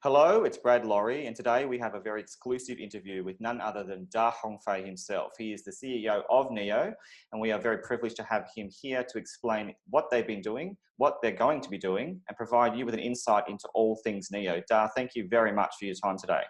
Hello, it's Brad Laurie, and today we have a very exclusive interview with none other than Da Hongfei himself. He is the CEO of Neo, and we are very privileged to have him here to explain what they've been doing, what they're going to be doing, and provide you with an insight into all things Neo. Da, thank you very much for your time today.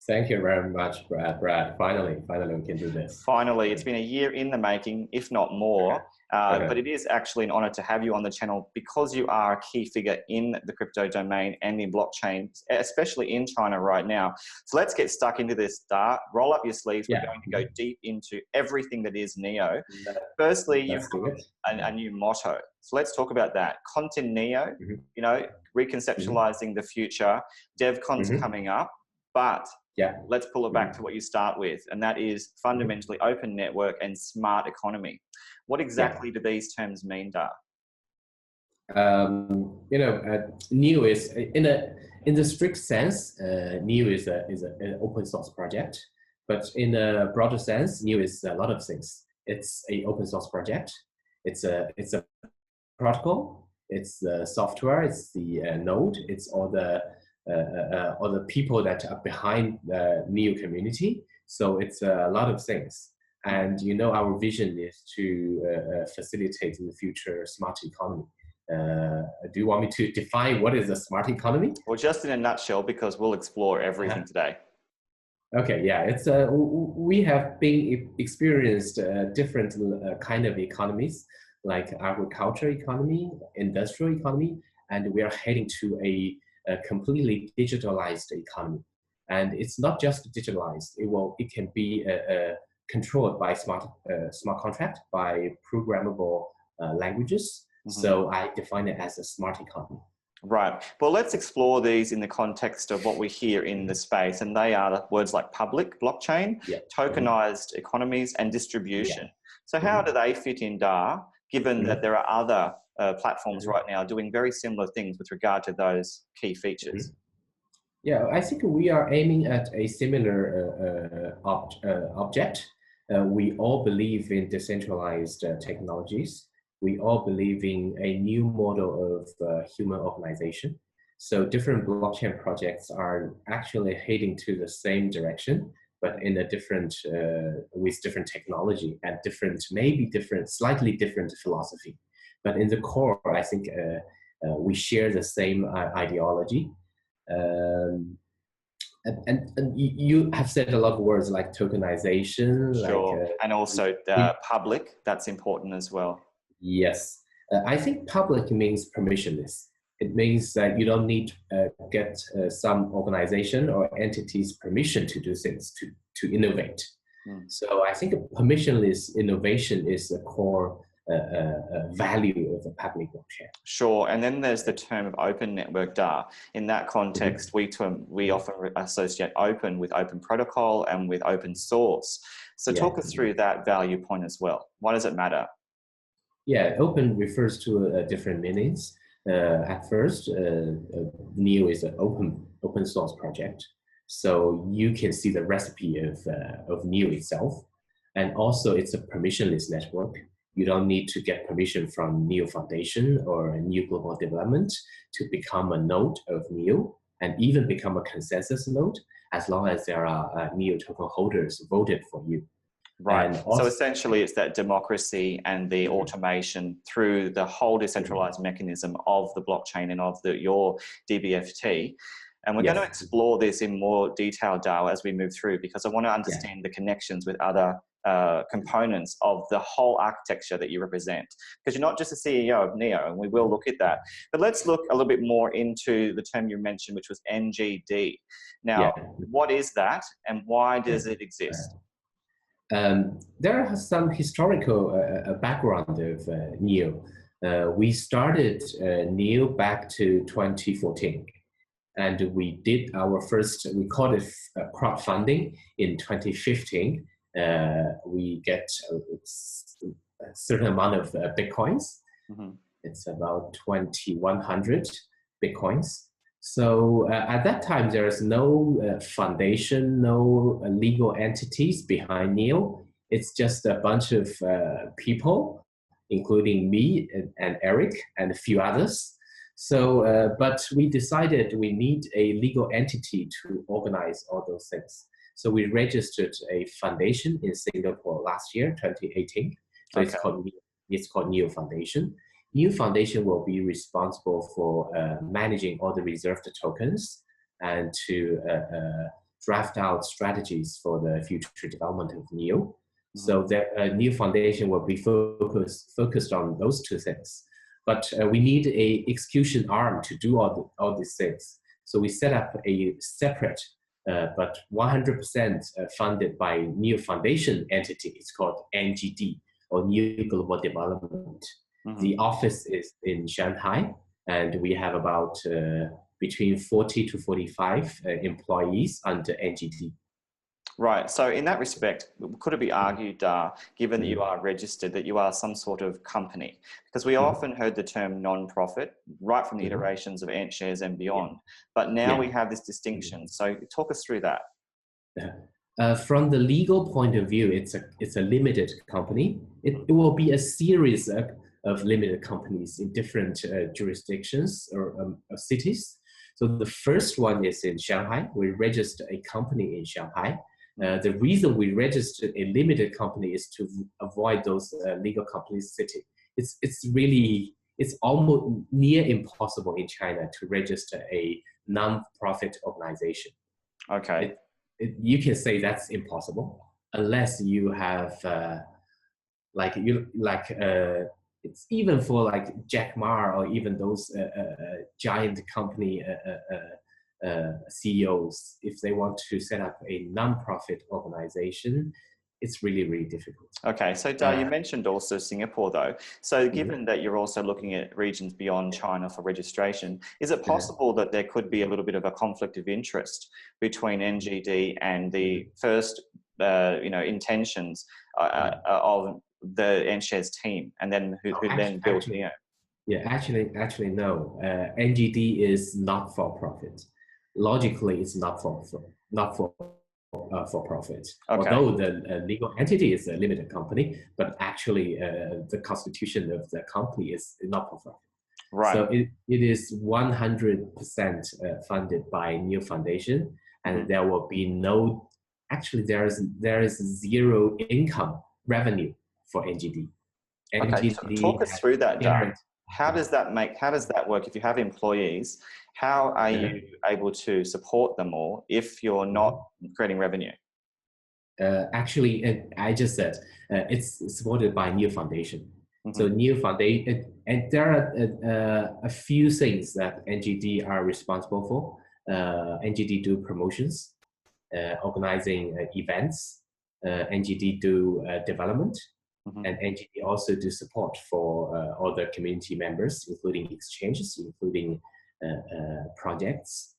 Thank you very much, Brad. Finally, we can do this. Finally, it's been a year in the making, if not more. But it is actually an honor to have you on the channel because you are a key figure in the crypto domain and in blockchain, especially in China right now. So let's get stuck into this, Da. Roll up your sleeves. We're going to go deep into everything that is Neo. Firstly, you have a new motto. So let's talk about that. ContinNeo, you know, reconceptualizing the future. DevCon's coming up, but let's pull it back to what you start with, and that is fundamentally open network and smart economy. What exactly do these terms mean, Da? Neo is in the strict sense, Neo is an open source project, but in a broader sense, Neo is a lot of things. It's an open source project. It's a protocol. It's the software. It's the node. It's all the people that are behind the Neo community. So it's a lot of things. And our vision is to facilitate in the future smart economy. Do you want me to define what is a smart economy? Well, just in a nutshell, because we'll explore everything today. Okay, yeah, it's we have been experienced different kind of economies, like agriculture economy, industrial economy, and we are heading to a completely digitalized economy. And it's not just digitalized; it can be controlled by smart contract, by programmable languages. So I define it as a smart economy. Right. Well, let's explore these in the context of what we hear in the space, and they are words like public, blockchain, tokenized economies, and distribution. So how do they fit in, Da, given that there are other platforms right now doing very similar things with regard to those key features? Yeah, I think we are aiming at a similar object. We all believe in decentralized technologies. We all believe in a new model of human organization. So different blockchain projects are actually heading to the same direction, but in a different, with different technology and slightly different philosophy. But in the core, I think we share the same ideology. And you have said a lot of words like tokenization. Sure, and also public, that's important as well. Yes, I think public means permissionless. It means that you don't need to get some organization or entity's permission to do things, to innovate. So I think permissionless innovation is the core value of the public blockchain. Sure, and then there's the term of open network, Da. In that context, we often associate open with open protocol and with open source. So talk us through that value point as well. Why does it matter? Yeah, open refers to different meanings. At first, Neo is an open source project, so you can see the recipe of Neo itself, and also it's a permissionless network. You don't need to get permission from Neo Foundation or Neo Global Development to become a node of Neo, and even become a consensus node, as long as there are Neo token holders voted for you. Right. So essentially, it's that democracy and the automation through the whole decentralized mechanism of the blockchain and of your DBFT. And we're going to explore this in more detail, Da, as we move through, because I want to understand the connections with other components of the whole architecture that you represent. Because you're not just the CEO of Neo, and we will look at that. But let's look a little bit more into the term you mentioned, which was NGD. Now, what is that, and why does it exist? There are some historical background of Neo. We started Neo back to 2014, and we did our first, we called it crowdfunding in 2015. We get a certain amount of Bitcoins. It's about 2,100 Bitcoins. So at that time, there is no foundation, no legal entities behind Neo. It's just a bunch of people, including me and Eric and a few others. So, but we decided we need a legal entity to organize all those things. So we registered a foundation in Singapore last year, 2018. So it's called Neo Foundation. Neo Foundation will be responsible for managing all the reserved tokens and to draft out strategies for the future development of Neo. So the Neo Foundation will be focused on those two things. But we need a execution arm to do all these things. So we set up a separate but 100% funded by Neo Foundation entity. It's called NGD, or New Global Development. The office is in Shanghai, and we have about between 40 to 45 employees under NGD. Right. So in that respect, could it be argued, given that you are registered, that you are some sort of company? Because we often heard the term non-profit right from the iterations of Ant Shares and beyond. But now we have this distinction. So talk us through that. From the legal point of view, it's a limited company. It will be a series of limited companies in different jurisdictions or cities. So the first one is in Shanghai. We registered a company in Shanghai. The reason we registered a limited company is to avoid those legal companies city. It's almost near impossible in China to register a non-profit organization. Okay. You can say that's impossible unless you have it's even for like Jack Ma or even those giant company CEOs, if they want to set up a non-profit organization, it's really, really difficult. Okay, so Da, you mentioned also Singapore though. So given that you're also looking at regions beyond China for registration, is it possible that there could be a little bit of a conflict of interest between NGD and the first intentions of the Nshares team, and then who then built Neo? Yeah, actually no. NGD is not for profit. Logically, it's not for profit. Okay. Although the legal entity is a limited company, but actually the constitution of the company is not for profit. Right. So it is 100% funded by Neo Foundation, and there will be no. Actually, there is zero income revenue for NGD. Okay, so talk us through that, Da. How does that work? If you have employees, how are you able to support them all if you're not creating revenue? Actually, I just said it's supported by Neo Foundation. So Neo Foundation, and there are a few things that NGD are responsible for. NGD do promotions, organizing events. NGD do development. And NGD also do support for other community members, including exchanges, including projects.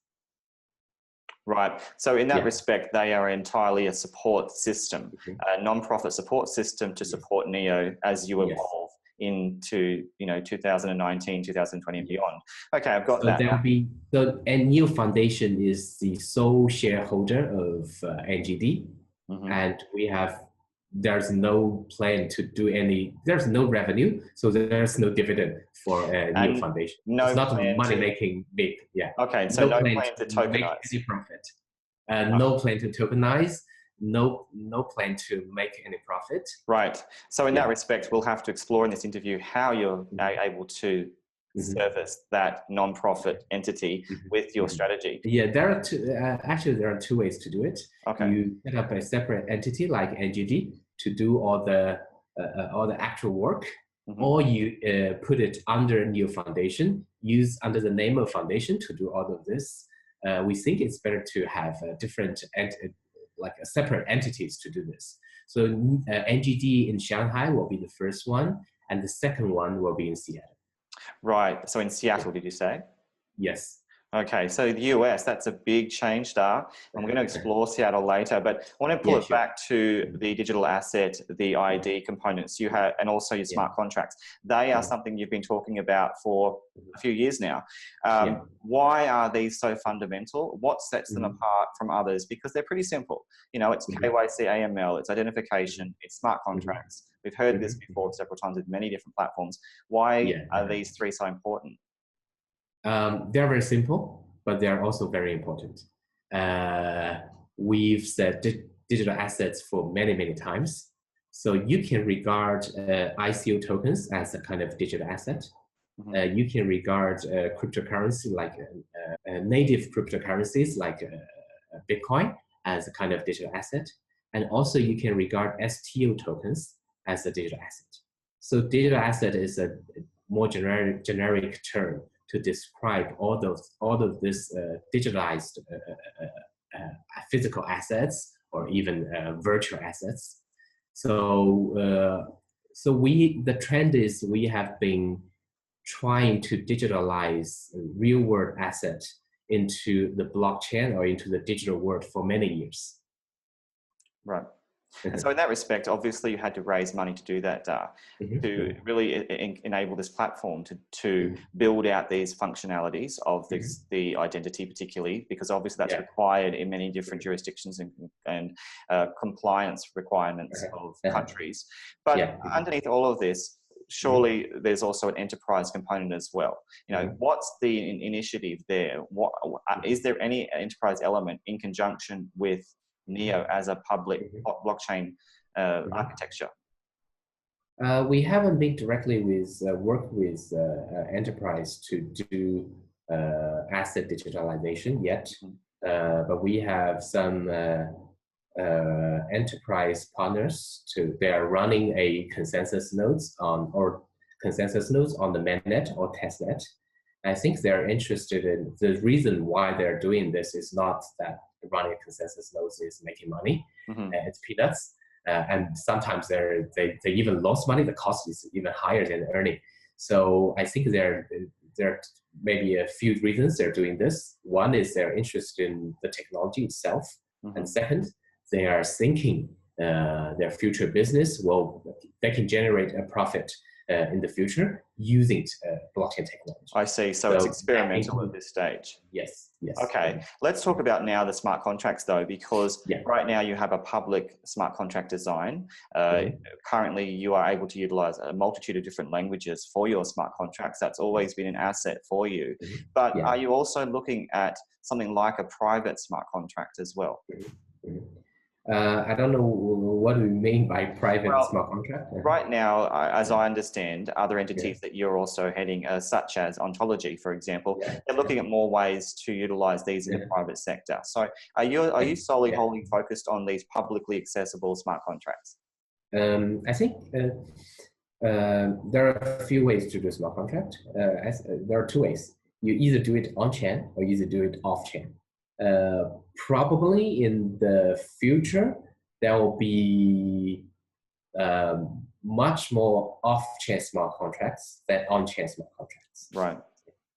Right. So in that respect, they are entirely a support system, a non-profit support system to support Neo as you evolve into 2019, 2020 and beyond. Okay, I've got that. And Neo Foundation is the sole shareholder of NGD, and there's no plan to do there's no revenue, so there's no dividend for Neo Foundation. It's not money making big. Yeah. Okay, so no plan to tokenize. Make any profit. No plan to tokenize. No plan to make any profit. Right. So in that respect, we'll have to explore in this interview how you're able to service that non-profit entity with your strategy. Yeah, there are two ways to do it. Okay. You set up a separate entity like NGD to do all the actual work, or you put it under Neo Foundation, use under the name of foundation to do all of this. We think it's better to have different separate entities to do this. So NGD in Shanghai will be the first one, and the second one will be in Seattle. Right. So in Seattle, did you say? Yes. Okay. So the US, that's a big change, Da. I'm going to explore Seattle later, but I want to pull it back to the digital asset, the ID components you have, and also your smart contracts. They are something you've been talking about for a few years now. Why are these so fundamental? What sets them apart from others? Because they're pretty simple. It's KYC, AML, it's identification, it's smart contracts. We've heard this before several times with many different platforms. Why are these three so important? They're very simple, but they're also very important. We've said digital assets for many, many times. So you can regard ICO tokens as a kind of digital asset. You can regard cryptocurrency like native cryptocurrencies like Bitcoin as a kind of digital asset. And also you can regard STO tokens as a digital asset. So digital asset is a more generic term to describe all of this digitalized physical assets or even virtual assets. So the trend is we have been trying to digitalize real world asset into the blockchain or into the digital world for many years. Right. And so in that respect, obviously you had to raise money to do that, to really enable this platform to build out these functionalities of the identity particularly, because obviously that's required in many different jurisdictions and compliance requirements of countries. But underneath all of this, surely there's also an enterprise component as well. You know, what's the initiative there? Is there any enterprise element in conjunction with Neo as a public blockchain architecture? We haven't been directly worked with enterprise to do asset digitalization yet, but we have some enterprise partners. They are running a consensus nodes on the mainnet or testnet. I think they're interested in the reason why they're doing this is not that running a consensus nodes is making money. It's peanuts. And sometimes they even lost money. The cost is even higher than earning. So I think there may be a few reasons they're doing this. One is they're interested in the technology itself. And second, they are thinking their future business, they can generate a profit in the future using blockchain technology. I see. So it's experimental at this stage. Yes. Okay. Let's talk about now the smart contracts though, because right now you have a public smart contract design. Currently you are able to utilize a multitude of different languages for your smart contracts. That's always been an asset for you. But are you also looking at something like a private smart contract as well? I don't know what do you mean by private smart contract. Right now, as I understand, other entities that you're also heading, such as Ontology, for example, they're looking at more ways to utilize these in the private sector. So are you solely wholly focused on these publicly accessible smart contracts? I think there are a few ways to do a smart contract. There are two ways. You either do it on-chain or you either do it off-chain. Probably in the future, there will be much more off-chain smart contracts than on-chain smart contracts. Right.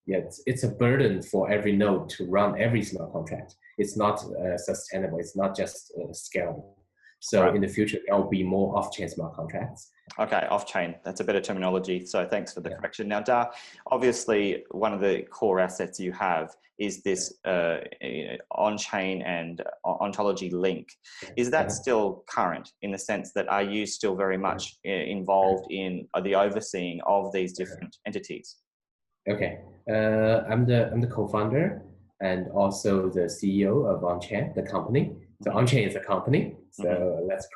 Yeah, it's a burden for every node to run every smart contract. It's not sustainable. It's not just scalable. So in the future, there will be more off-chain smart contracts. Okay, off-chain. That's a better terminology. So thanks for the correction. Now, Da, obviously, one of the core assets you have is this on-chain and ontology link. Is that still current in the sense that are you still very much involved in the overseeing of these different entities? Okay, I'm the co-founder and also the CEO of Onchain, the company. So Onchain is a company. So let's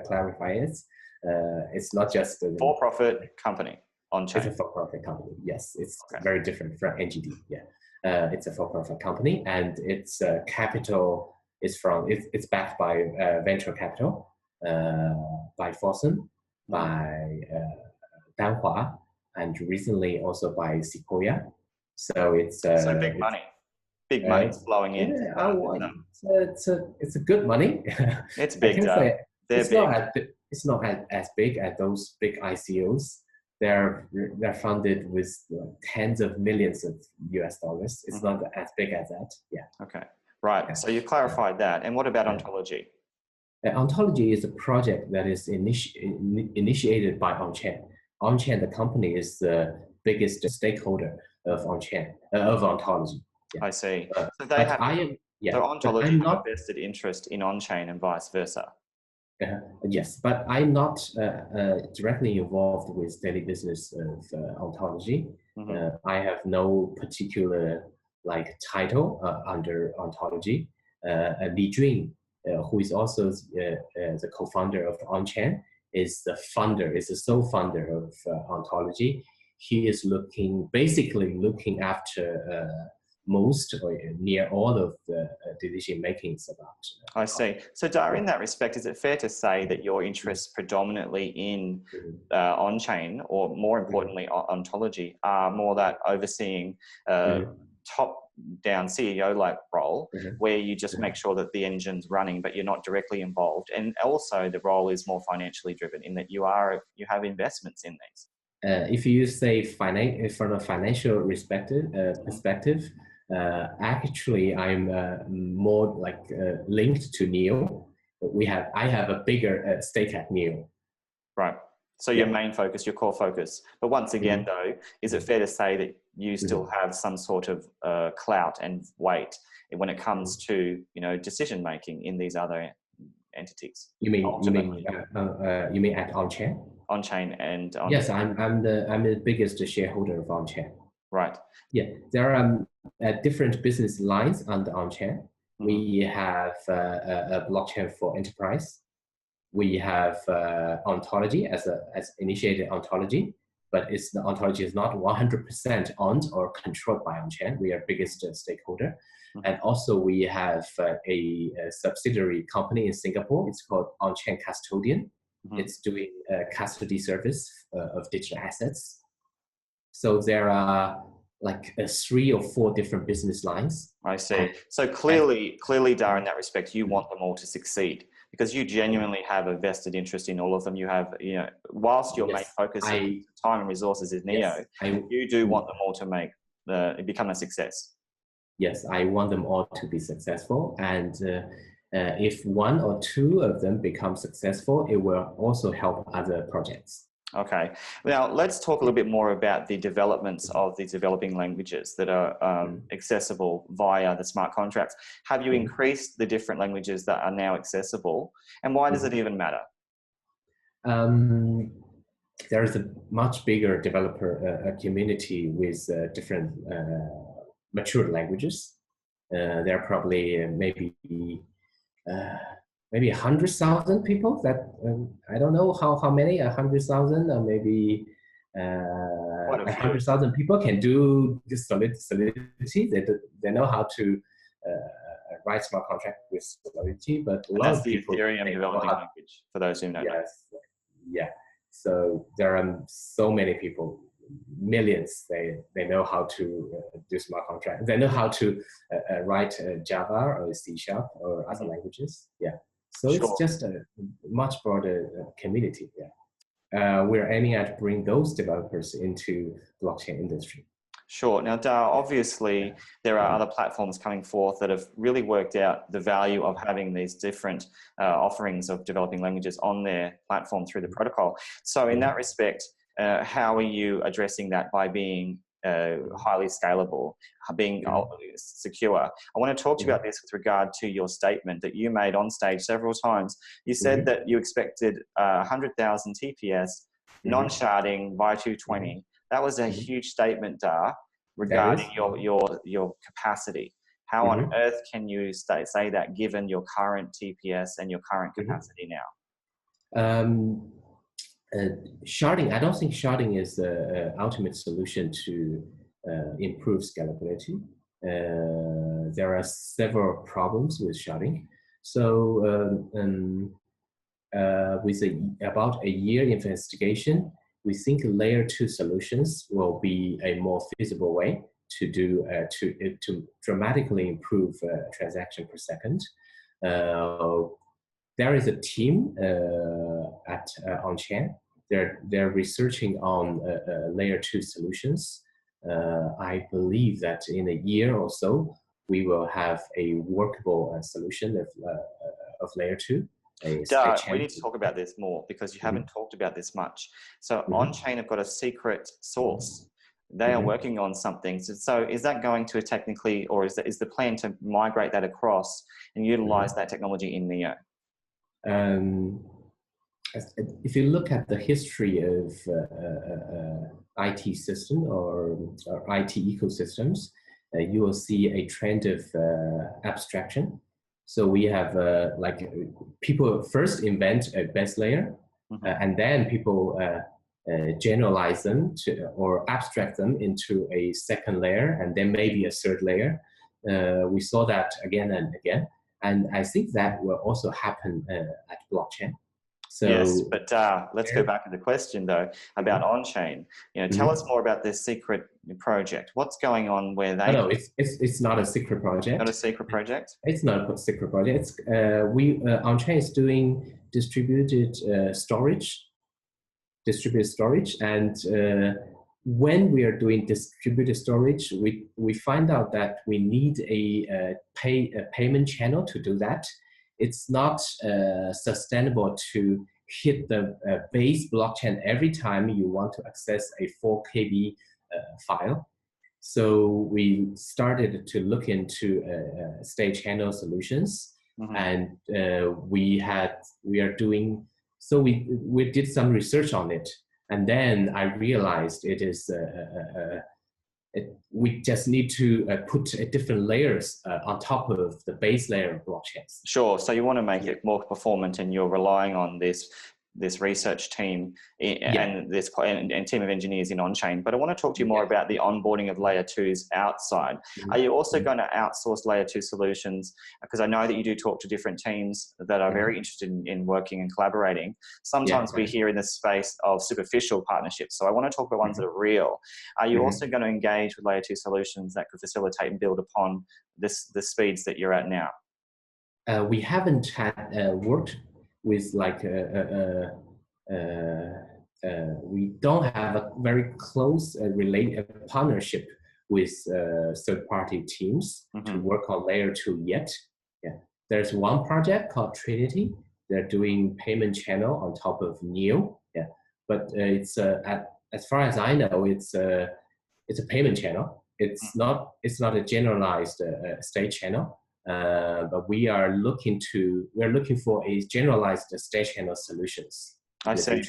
clarify it. It's not just a for-profit company. Onchain. It's a for-profit company. Yes, it's very different from NGD. Yeah, it's a for-profit company, and its capital is it's backed by venture capital, by Fosun, by Danhua, and recently also by Sequoia. So it's so big money. Big money flowing in. It's a good money. It's big. It's not as big as those big ICOs. They're funded with tens of millions of US dollars. It's not as big as that. Yeah. Okay. Right. So you clarified that. And what about Ontology? Ontology is a project that is initiated by Onchain. Onchain, the company, is the biggest stakeholder of Onchain, of Ontology. Yeah. I see. So they have, so Ontology have a vested interest in Onchain and vice versa. Yes, but I'm not directly involved with daily business of ontology. I have no particular like title under ontology. Li Jun, who is also the co-founder of Onchain, is the sole founder of ontology. He is basically looking after most or near all of the decision makings about. I see. So, Dara, in that respect, is it fair to say that your interests predominantly in on-chain, or more importantly, ontology, are more that overseeing top-down CEO-like role, where you just make sure that the engine's running, but you're not directly involved, and also the role is more financially driven in that you have investments in these? If you say from a financial perspective, actually, I'm more like linked to Neo. I have a bigger stake at Neo. Right. So your main focus, your core focus. But once again, though, is it fair to say that you still have some sort of clout and weight when it comes to decision making in these other entities? You mean at Onchain? Onchain and yes, I'm the biggest shareholder of Onchain. Right. Yeah, there are different business lines under Onchain. We have a blockchain for enterprise. We have ontology as initiated ontology, but the ontology is not 100% owned or controlled by Onchain. We are biggest stakeholder. And also we have a subsidiary company in Singapore. It's called Onchain Custodian. It's doing custody service of digital assets. So there are like 3 or 4 different business lines. I see. So clearly, Dara, in that respect, you want them all to succeed because you genuinely have a vested interest in all of them. You have, whilst your main focus time and resources is Neo, you do want them all to become a success. Yes, I want them all to be successful. And if 1 or 2 of them become successful, it will also help other projects. Okay. Now, let's talk a little bit more about the developments of the developing languages that are accessible via the smart contracts. Have you increased the different languages that are now accessible? And why does it even matter? There is a much bigger developer community with different mature languages. There are probably maybe 100,000 people that I don't know how many, 100,000 or maybe 100,000 people can do this Solidity. They know how to write smart contract with Solidity, but a lot of people. That's the Ethereum developing language for those who know. Yes, yeah. So there are so many people, millions. They know how to do smart contract. They know how to write Java or C# or other languages. Yeah. So it's just a much broader community. Yeah. We're aiming at bring those developers into blockchain industry. Sure. Now, Dara, obviously, there are other platforms coming forth that have really worked out the value of having these different offerings of developing languages on their platform through the protocol. So in that respect, how are you addressing that by being highly scalable, being secure? I want to talk to you about this with regard to your statement that you made on stage several times. You said that you expected 100,000 TPS, non-sharding by 220. That was a huge statement, Dar, regarding your capacity. How on earth can you say that given your current TPS and your current capacity now? Sharding, I don't think sharding is the ultimate solution to improve scalability. There are several problems with sharding. So with about a year investigation, we think layer 2 solutions will be a more feasible way to do to dramatically improve transaction per second. There is a team at Onchain. They're researching on layer 2 solutions. I believe that in a year or so we will have a workable solution of layer 2. Dar, we need to talk about this more because you haven't talked about this much. So Onchain have got a secret source. They are working on something. So is that going to technically, or is the plan to migrate that across and utilize that technology in Neo? Um, if you look at the history of IT system or IT ecosystems, you will see a trend of abstraction. So we have like people first invent a base layer, and then people generalize them to, or abstract them into a second layer, and then maybe a third layer. We saw that again and again, and I think that will also happen at blockchain. So, yes, but let's go back to the question though about Onchain. You know, tell us more about this secret project. What's going on where they? No, it's not a secret project. Not a secret project. It's not a secret project. It's Onchain is doing distributed storage, and when we are doing distributed storage, we find out that we need a payment channel to do that. It's not sustainable to hit the base blockchain every time you want to access a 4 KB file. So we started to look into state channel solutions, and we did some research on it, and then I realized it is we just need to put different layers on top of the base layer of blockchains. Sure. So you want to make it more performant, and you're relying on this research team and this and team of engineers in Onchain. But I want to talk to you more about the onboarding of layer 2s outside. Are you also going to outsource layer 2 solutions? Because I know that you do talk to different teams that are very interested in working and collaborating. Sometimes we hear in the space of superficial partnerships. So I want to talk about ones that are real. Are you also going to engage with layer 2 solutions that could facilitate and build upon the speeds that you're at now? We haven't had worked with like we don't have a very close partnership with third-party teams to work on layer 2 yet. There's one project called Trinity. They're doing payment channel on top of Neo. But it's as far as I know, it's a payment channel. It's not a generalized state channel. But we are looking for a generalized state channel solutions. I see.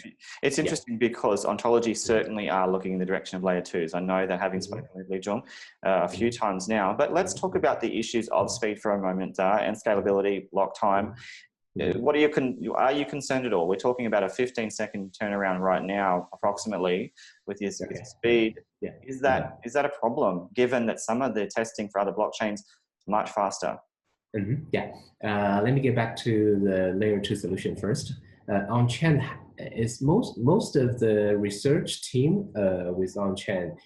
It's interesting because Ontology certainly are looking in the direction of layer 2s. I know that having spoken with Lijun a few times now, but let's talk about the issues of speed for a moment and scalability, block time. What are you concerned at all? We're talking about a 15-second turnaround right now, approximately, with your speed. Is that a problem, given that some of the testing for other blockchains is much faster? Let me get back to the layer 2 solution first. Onchain is most of the research team with Onchain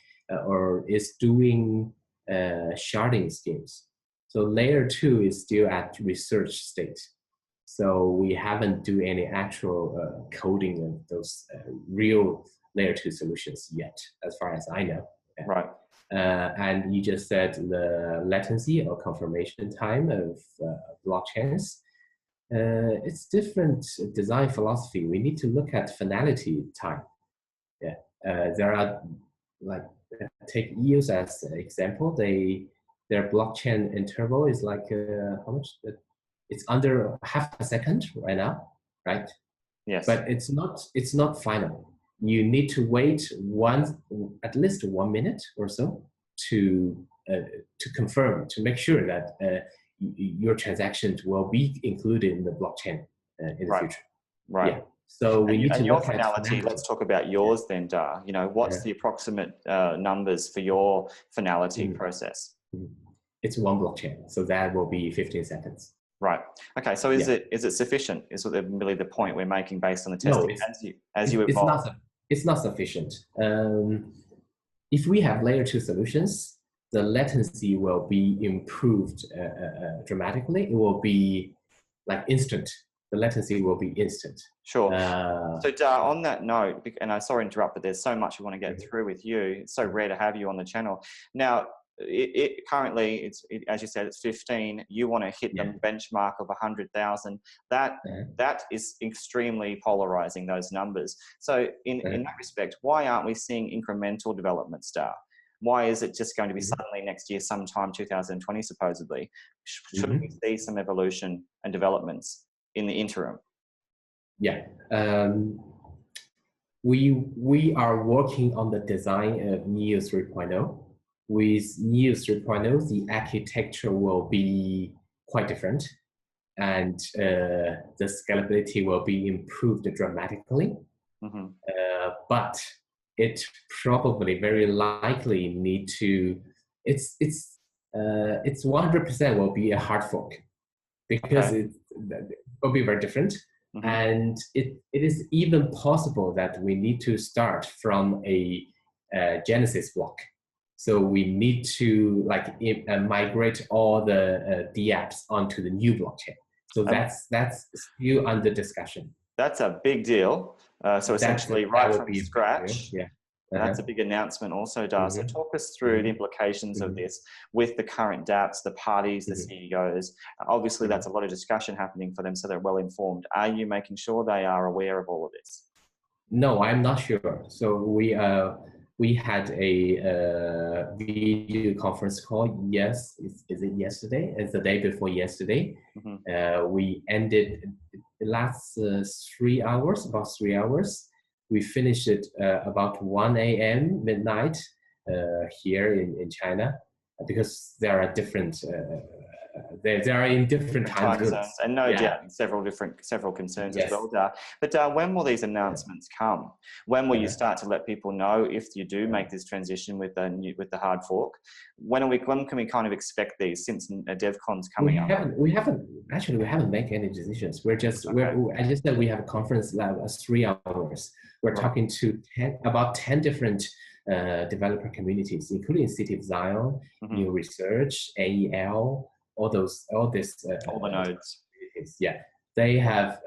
is doing sharding schemes. So layer 2 is still at research state. So we haven't do any actual coding of those real layer 2 solutions yet, as far as I know. Right. And you just said the latency or confirmation time of blockchains. It's different design philosophy. We need to look at finality time. There are, like, take EOS as an example. Their blockchain interval is like how much? It's under half a second right now, right? Yes. But it's not final. You need to wait at least 1 minute or so to confirm, to make sure that your transactions will be included in the blockchain in the future. Right. So we need to your look finality. Let's talk about yours then, Da. You know, what's the approximate numbers for your finality process? It's one blockchain, so that will be 15 seconds. Right. Okay. So is it sufficient? Is really the point we're making based on the testing as you evolve? It's not sufficient. If we have layer 2 solutions, the latency will be improved dramatically. It will be like instant. The latency will be instant. Sure. So Da, on that note, and I'm sorry to interrupt, but there's so much we want to get through with you. It's so rare to have you on the channel. Now, currently, as you said, it's 15. You want to hit the benchmark of 100,000. That is extremely polarizing, those numbers. So in that respect, why aren't we seeing incremental developments, Da? Why is it just going to be suddenly next year, sometime 2020, supposedly? Shouldn't we see some evolution and developments in the interim? Yeah. We are working on the design of Neo 3.0. With Neo 3.0, the architecture will be quite different, and the scalability will be improved dramatically. Mm-hmm. But it probably very likely need to, it's 100% will be a hard fork, because Okay. it will be very different. Mm-hmm. And it is even possible that we need to start from a Genesis block. So we need to migrate all the dApps onto the new blockchain. So that's still under discussion. That's a big deal. So essentially, right from scratch. Yeah. That's a big announcement also, Da. So talk us through the implications of this with the current dApps, the parties, the CEOs. Obviously, that's a lot of discussion happening for them, so they're well informed. Are you making sure they are aware of all of this? No, I'm not sure. So we had a video conference call. Yes, is it yesterday? It's the day before yesterday. We ended the last 3 hours, about 3 hours. We finished it about 1 a.m. midnight here in China, because there are different they are in different time zones, and no doubt several concerns as well. But when will these announcements come? When will you start to let people know if you do make this transition with the hard fork? When can we kind of expect these, since DevCon's coming up? We haven't made any decisions. I just said we have a conference lab 3 hours. We're talking to about 10 different developer communities, including City of Zion, New Research, AEL, all the nodes. Yeah, they have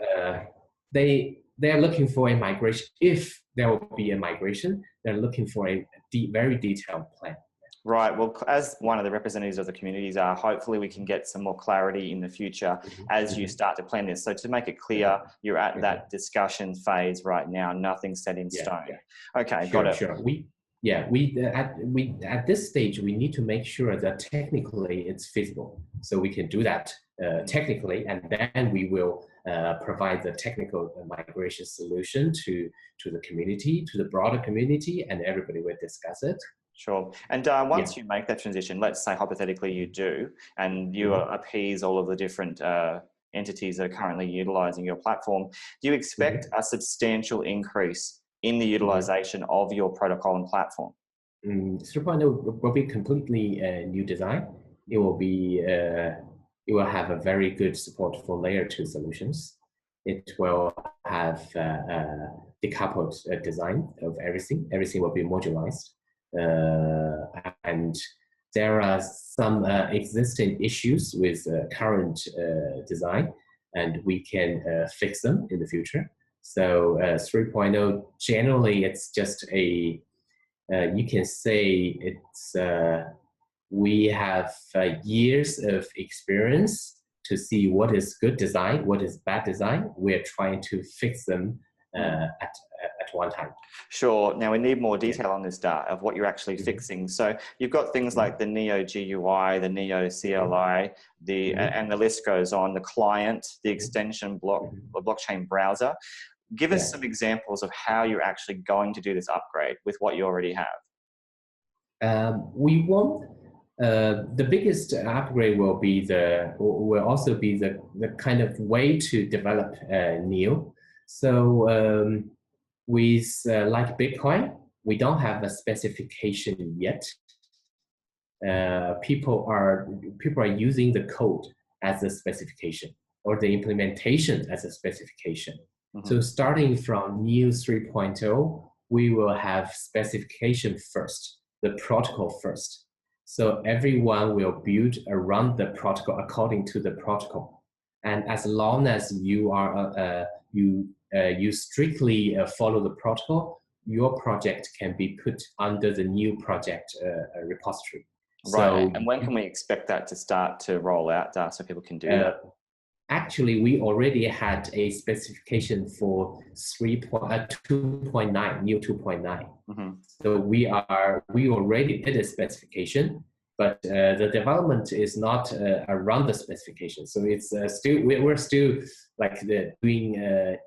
they are looking for a migration. If there will be a migration, they're looking for a very detailed plan. Right. Well, as one of the representatives of the communities are, hopefully we can get some more clarity in the future as you start to plan this. So to make it clear, you're at that discussion phase right now. Nothing set in stone. Okay, got it. Sure. At this stage, we need to make sure that technically it's feasible. So we can do that technically, and then we will provide the technical migration solution to the community, to the broader community, and everybody will discuss it. Sure. And once you make that transition, let's say hypothetically you do, and you appease all of the different entities that are currently utilizing your platform, do you expect a substantial increase in the utilization of your protocol and platform? 3.0 will be completely new design. It will be it will have a very good support for layer 2 solutions. It will have decoupled design of everything. Everything will be modularized. And there are some existing issues with current design, and we can fix them in the future. So 3.0, generally, it's just a, you can say it's, we have years of experience to see what is good design, what is bad design. We're trying to fix them at one time. Sure. Now we need more detail on this data of what you're actually fixing. So you've got things like the Neo GUI, the Neo CLI, and the list goes on, the client, the extension blockchain browser. Give us some examples of how you're actually going to do this upgrade with what you already have. We want the biggest upgrade will also be the kind of way to develop Neo. So with like Bitcoin, we don't have a specification yet. People are using the code as a specification, or the implementation as a specification. So starting from Neo 3.0, we will have specification first, the protocol first. So everyone will build around the protocol according to the protocol. And as long as you are you strictly follow the protocol, your project can be put under the new project repository. Right. So, and when can we expect that to start to roll out, so people can do that? Actually, we already had a specification for 2.9, Neo 2.9. So we already did a specification, but the development is not around the specification. So it's we're still like doing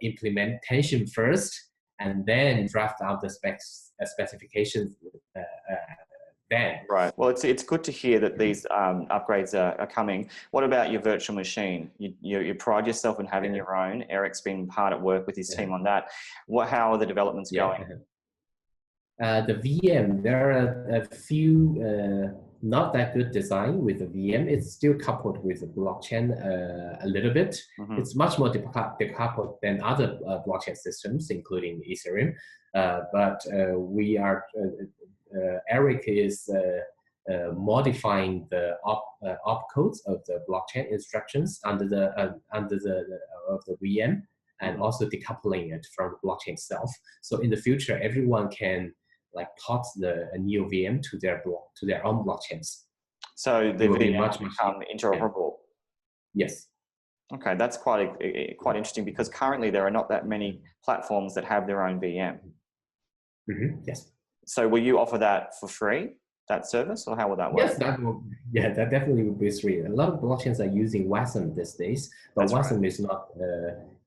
implementation first, and then draft out the specifications then. Right. Well, it's good to hear that these upgrades are coming. What about your virtual machine? You pride yourself in having your own. Eric's been hard at work with his team on that. How are the developments going? The VM, there are a few not that good design with the VM. It's still coupled with the blockchain a little bit. It's much more decoupled than other blockchain systems, including Ethereum. But we are, Eric is modifying the opcodes of the blockchain instructions under the VM, and also decoupling it from the blockchain itself. So in the future, everyone can like port the Neo VM to their own blockchains. So the VM will become interoperable. Yes. Okay, that's quite interesting, because currently there are not that many platforms that have their own VM. Yes. So will you offer that for free, that service, or how will that work? Yes, that definitely will be free. A lot of blockchains are using WASM these days, but WASM is not.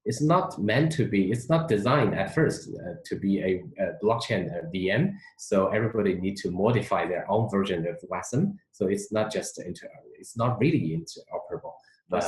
It's not meant to be. It's not designed at first to be a blockchain VM. So everybody needs to modify their own version of WASM. So it's not just it's not really interoperable. But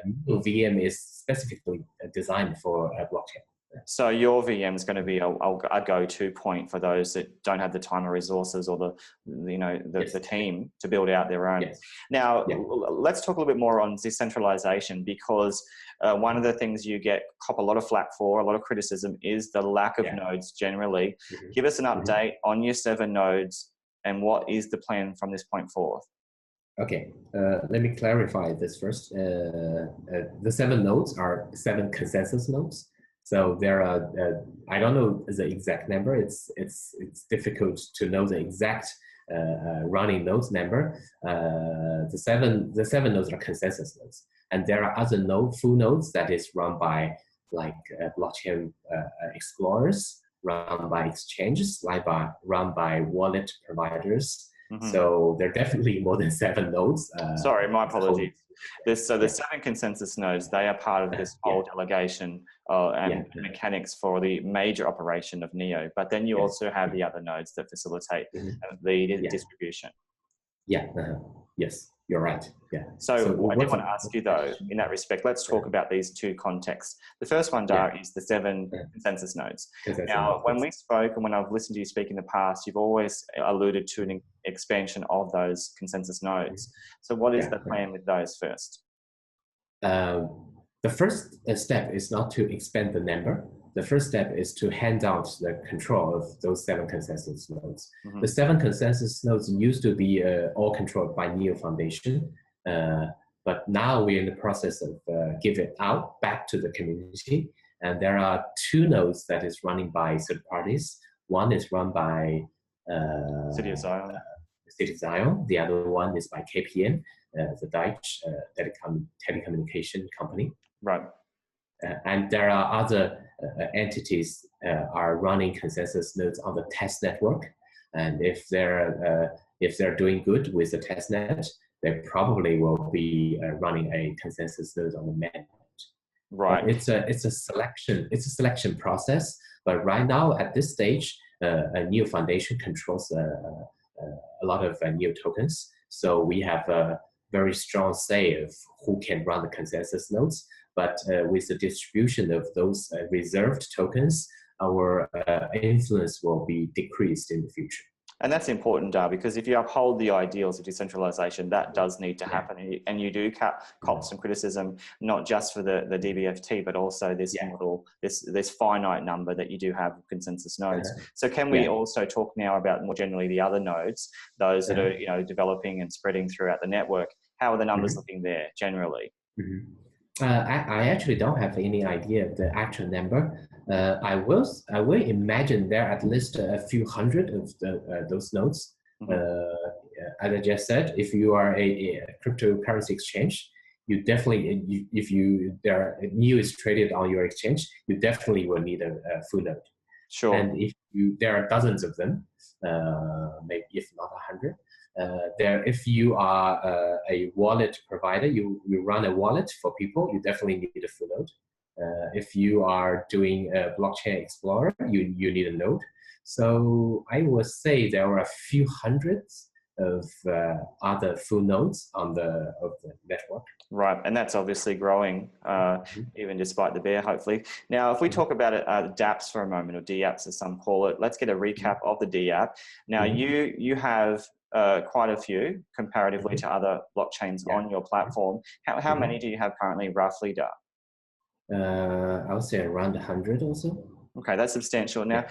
Neo VM is specifically designed for a blockchain. So your VM is going to be a go-to point for those that don't have the time or resources, or the team to build out their own. Now, let's talk a little bit more on decentralization, because one of the things you cop a lot of flack for, a lot of criticism, is the lack of nodes generally. Give us an update on your 7 nodes and what is the plan from this point forth. Okay, let me clarify this first. The 7 nodes are 7 consensus nodes. So there are, I don't know the exact number. It's difficult to know the exact running nodes number. The seven nodes are consensus nodes, and there are other full nodes that is run by like blockchain explorers, run by exchanges, run by wallet providers. So there are definitely more than 7 nodes. Sorry, my apologies. The 7 consensus nodes, they are part of this whole delegation and mechanics for the major operation of Neo. But then you also have the other nodes that facilitate the distribution. Yes, you're right. So I did want to ask you though, in that respect, let's talk about these 2 contexts. The first one, Da, is the 7 consensus nodes. Now, when we spoke and when I've listened to you speak in the past, you've always alluded to an expansion of those consensus nodes. So what is the plan with those first? The first step is not to expand the number. The first step is to hand out the control of those 7 consensus nodes. The 7 consensus nodes used to be all controlled by Neo Foundation, but now we're in the process of give it out back to the community. And there are 2 nodes that is running by third parties. One is run by City of Zion. The other one is by KPN, the Dutch telecommunication company. Right. And there are other entities are running consensus nodes on the test network. And if they're doing good with the test net, they probably will be running a consensus node on the mainnet. Right. But it's a selection process. But right now at this stage, a Neo Foundation controls a lot of Neo tokens. So we have a very strong say of who can run the consensus nodes. But with the distribution of those reserved tokens, our influence will be decreased in the future. And that's important, because if you uphold the ideals of decentralization, that does need to happen. And you do cop some criticism, not just for the DBFT, but also this model, this finite number that you do have of consensus nodes. So can we also talk now about more generally the other nodes, those that are developing and spreading throughout the network? How are the numbers looking there generally? I actually don't have any idea of the actual number. I will imagine there are at least a few hundred of those nodes. As I just said, if you are a cryptocurrency exchange, you definitely, if Neo is traded on your exchange, you definitely will need a full node. Sure. And if there are dozens of them, maybe if not 100. If you are a wallet provider, you run a wallet for people, you definitely need a full node. If you are doing a blockchain explorer, you need a node. So I would say there are a few hundreds of other full nodes on the network. Right, and that's obviously growing, even despite the bear, hopefully. Now, if we talk about it, dApps for a moment, or dApps as some call it, let's get a recap of the dApp. Now, you have quite a few comparatively to other blockchains on your platform. How many do you have currently, roughly, Da? I would say around 100 or so. Okay, that's substantial. Now,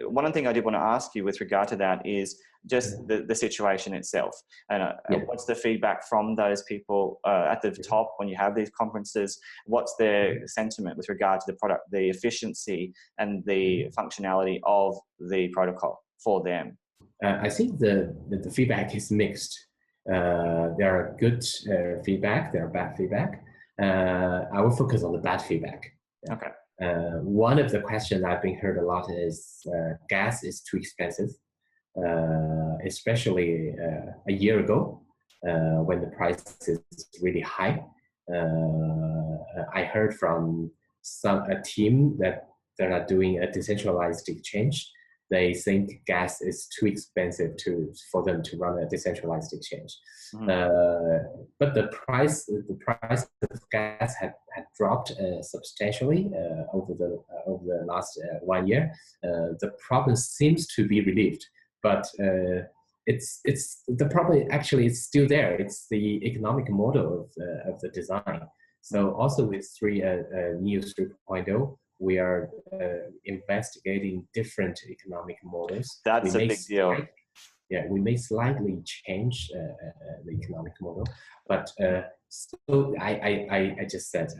one thing I did want to ask you with regard to that is just the situation itself. And what's the feedback from those people at the top when you have these conferences? What's their sentiment with regard to the product, the efficiency and the functionality of the protocol for them? I think the feedback is mixed. There are good feedback, there are bad feedback. I will focus on the bad feedback. Okay. One of the questions I've been heard a lot is gas is too expensive, especially a year ago when the price is really high. I heard from a team that are doing a decentralized exchange. They think gas is too expensive for them to run a decentralized exchange. But the price of gas had dropped substantially over the last 1 year. The problem seems to be relieved, but it's the problem actually is still there. It's the economic model of the design. So also with Neo 3.0, we are investigating different economic models. That's a big deal. Yeah, we may slightly change the economic model, but so I just said,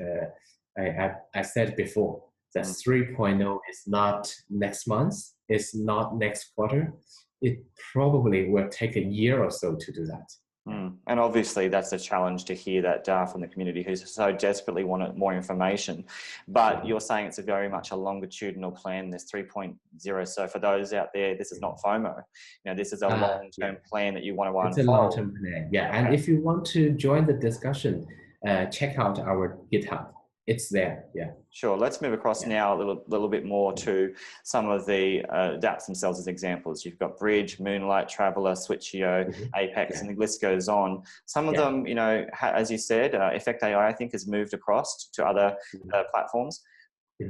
I said before that 3.0 is not next month, it's not next quarter. It probably will take a year or so to do that. And obviously that's a challenge to hear that from the community who so desperately wanted more information. But you're saying it's very much a longitudinal plan, this 3.0. So for those out there, this is not FOMO. You know, this is a long-term plan that you want to unfold. It's a long-term plan, yeah. Okay. And if you want to join the discussion, check out our GitHub. It's there, yeah. Sure. Let's move across now a little bit more to some of the dApps themselves as examples. You've got Bridge, Moonlight, Traveler, Switch.io, Apex, and the list goes on. Some of them, you know, as you said, Effect AI, I think, has moved across to other platforms.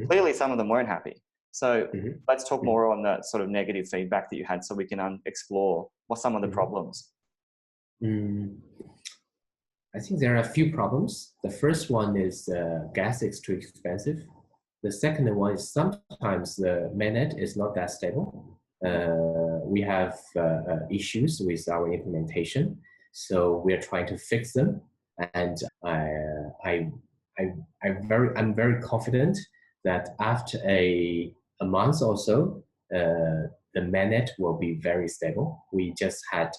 Clearly, some of them weren't happy. So let's talk more on that sort of negative feedback that you had so we can explore what some of the problems. I think there are a few problems. The first one is gas is too expensive. The second one is sometimes the mainnet is not that stable. We have issues with our implementation, so we are trying to fix them. And I'm very confident that after a month or so, the mainnet will be very stable. We just had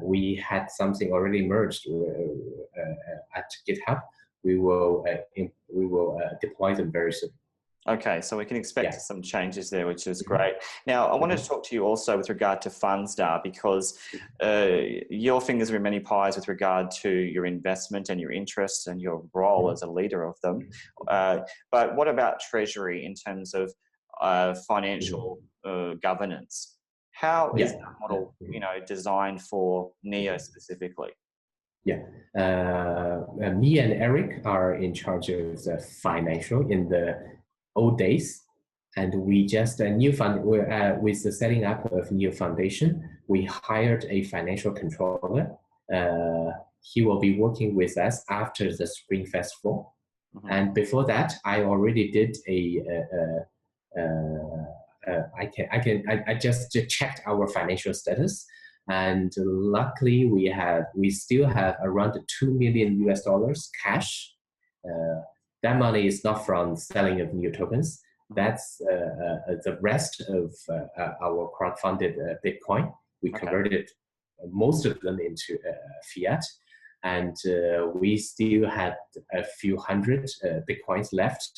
we had something already merged at GitHub. We will deploy them very soon. Okay, so we can expect some changes there, which is great. Now, I wanted to talk to you also with regard to funds, Da, because your fingers are in many pies with regard to your investment and your interests and your role as a leader of them. But what about Treasury in terms of financial governance? How is that model, you know, designed for Neo specifically? Yeah, me and Eric are in charge of the financial in the old days, and we just with the setting up of Neo Foundation, we hired a financial controller. He will be working with us after the Spring Festival, and before that, I already did I just checked our financial status, and luckily we still have around $2 million cash. That money is not from selling of new tokens. That's the rest of our crowdfunded Bitcoin. We converted most of them into fiat, and we still had a few hundred Bitcoins left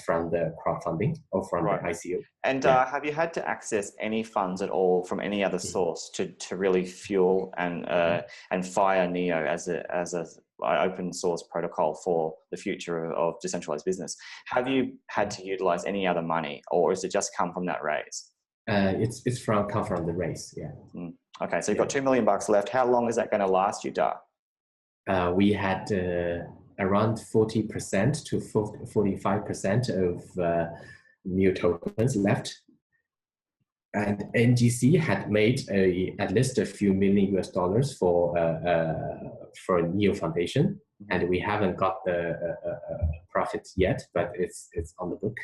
from the crowdfunding or from Right. the ICO. And have you had to access any funds at all from any other source to really fuel and fire Neo as a open source protocol for the future of decentralized business? Have you had to utilize any other money, or is it just come from that raise? It's come from the raise. Yeah. Okay, so you've got $2 million left. How long is that going to last you, Da? We had around 40% to 45% of new tokens left. And NGC had made at least a few million US dollars for Neo Foundation, and we haven't got the profit yet, but it's on the book.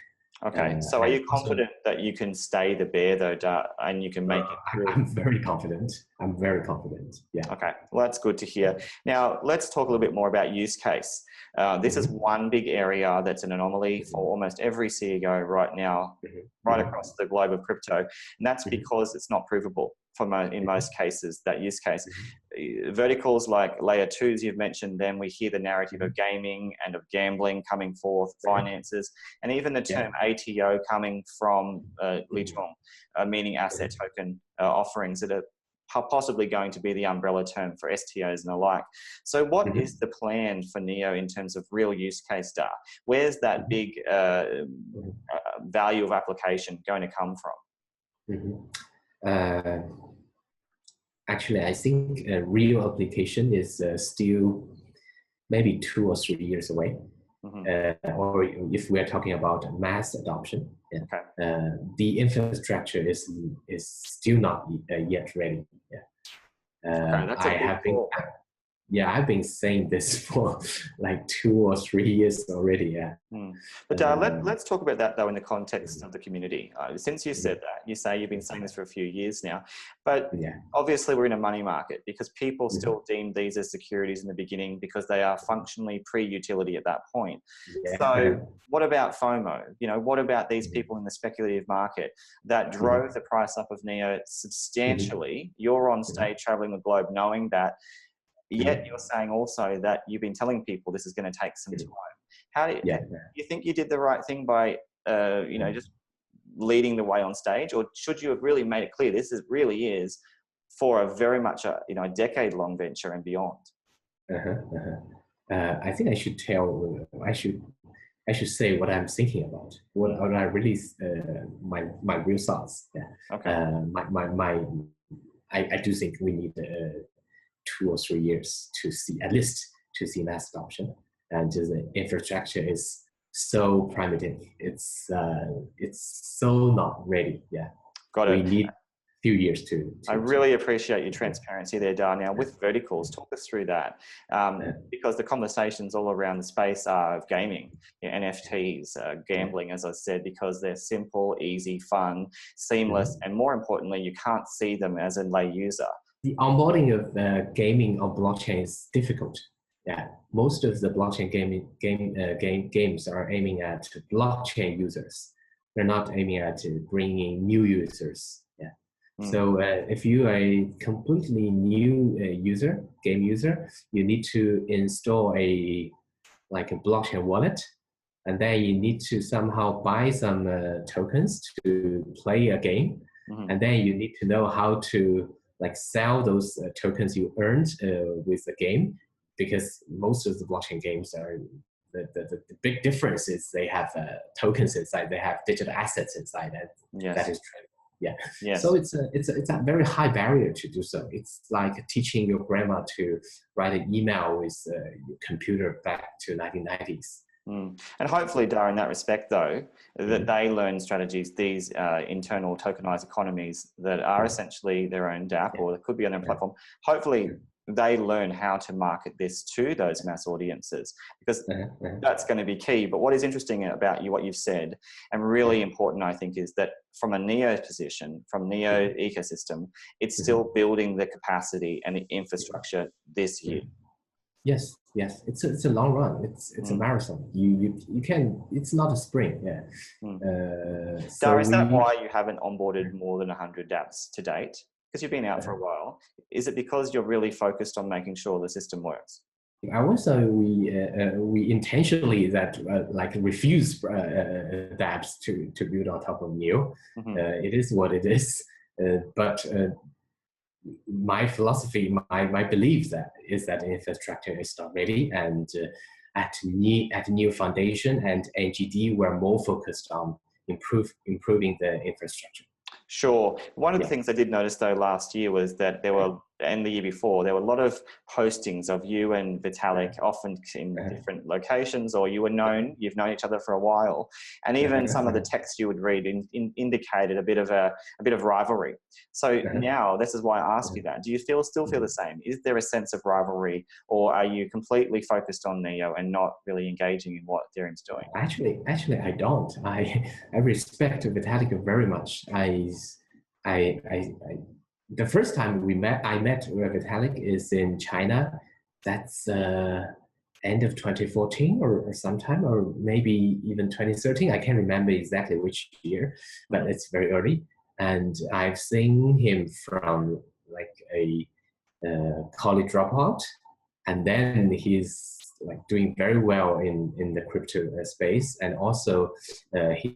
Okay, so are you confident that you can stay the bear though, Da, and you can make it through? I'm very confident. I'm very confident. Yeah. Okay, well, that's good to hear. Now, let's talk a little bit more about use case. This is one big area that's an anomaly for almost every CEO right now, right across the globe of crypto. And that's because it's not provable in most cases, that use case. Verticals like layer 2s, you've mentioned them. We hear the narrative of gaming and of gambling coming forth, finances, and even the term ATO coming from Lichong, meaning asset token offerings that are possibly going to be the umbrella term for STOs and the like. So what is the plan for Neo in terms of real use case data? Where's that big value of application going to come from? Actually, I think a real application is still maybe 2 or 3 years away. Or if we are talking about mass adoption, the infrastructure is still not yet ready. That's a big call. I've been saying this for like 2 or 3 years already. But let's talk about that though in the context of the community. Since you said that, you say you've been saying this for a few years now, but obviously we're in a money market because people still deem these as securities in the beginning because they are functionally pre-utility at that point. So what about FOMO? You know, what about these people in the speculative market that drove the price up of Neo substantially? You're on stage traveling the globe knowing that. Yet you're saying also that you've been telling people this is going to take some time. How do you think you did the right thing by, just leading the way on stage, or should you have really made it clear this really is for a very much a decade-long venture and beyond? I think I should I should say what I'm thinking about, what I really my real thoughts. I do think we need 2 or 3 years to see, at least to see mass adoption, and the infrastructure is so primitive. It's so not ready. Got it. We need a few years to I really appreciate your transparency there, Da. Now, with verticals, talk us through that, because the conversations all around the space are of gaming, NFTs, gambling, as I said, because they're simple, easy, fun, seamless, and more importantly, you can't see them as a lay user. The onboarding of gaming on blockchain is difficult. Most of the blockchain games are aiming at blockchain users. They're not aiming at bringing new users. So if you are a completely new game user, you need to install a blockchain wallet, and then you need to somehow buy some tokens to play a game, and then you need to know how to sell those tokens you earned with the game, because most of the blockchain games are the big difference is they have tokens inside, they have digital assets inside, and that is tradable. So it's a very high barrier to do so. It's like teaching your grandma to write an email with your computer back to 1990s. And hopefully, Da, in that respect, though, that they learn strategies, these internal tokenized economies that are essentially their own dApp, or it could be on their platform. Hopefully, they learn how to market this to those mass audiences, because that's going to be key. But what is interesting about what you've said, and really important, I think, is that from a Neo position, from Neo ecosystem, it's still building the capacity and the infrastructure this year. Yes, it's a long run. It's a marathon. You can. It's not a sprint. So is that why you haven't onboarded more than 100 dApps to date? Because you've been out for a while. Is it because you're really focused on making sure the system works? I was we intentionally that like refuse dApps to build on top of Neo. Mm-hmm. It is what it is. But my philosophy, my belief is that infrastructure is not ready, and at Neo Foundation and NGD, we're more focused on improving the infrastructure. Sure. One of the things I did notice though last year was that there were, and the year before, there were a lot of postings of you and Vitalik, often in different locations, or you've known each other for a while, and even some of the text you would read indicated a bit of rivalry. So now, this is why I ask you that. Do you still feel the same? Is there a sense of rivalry, or are you completely focused on Neo and not really engaging in what Ethereum's doing? Actually, I don't. I respect Vitalik very much. The first time I met Vitalik is in China. That's end of 2014 or sometime, or maybe even 2013. I can't remember exactly which year, but it's very early. And I've seen him from like a college dropout, and then he's like doing very well in the crypto space, and also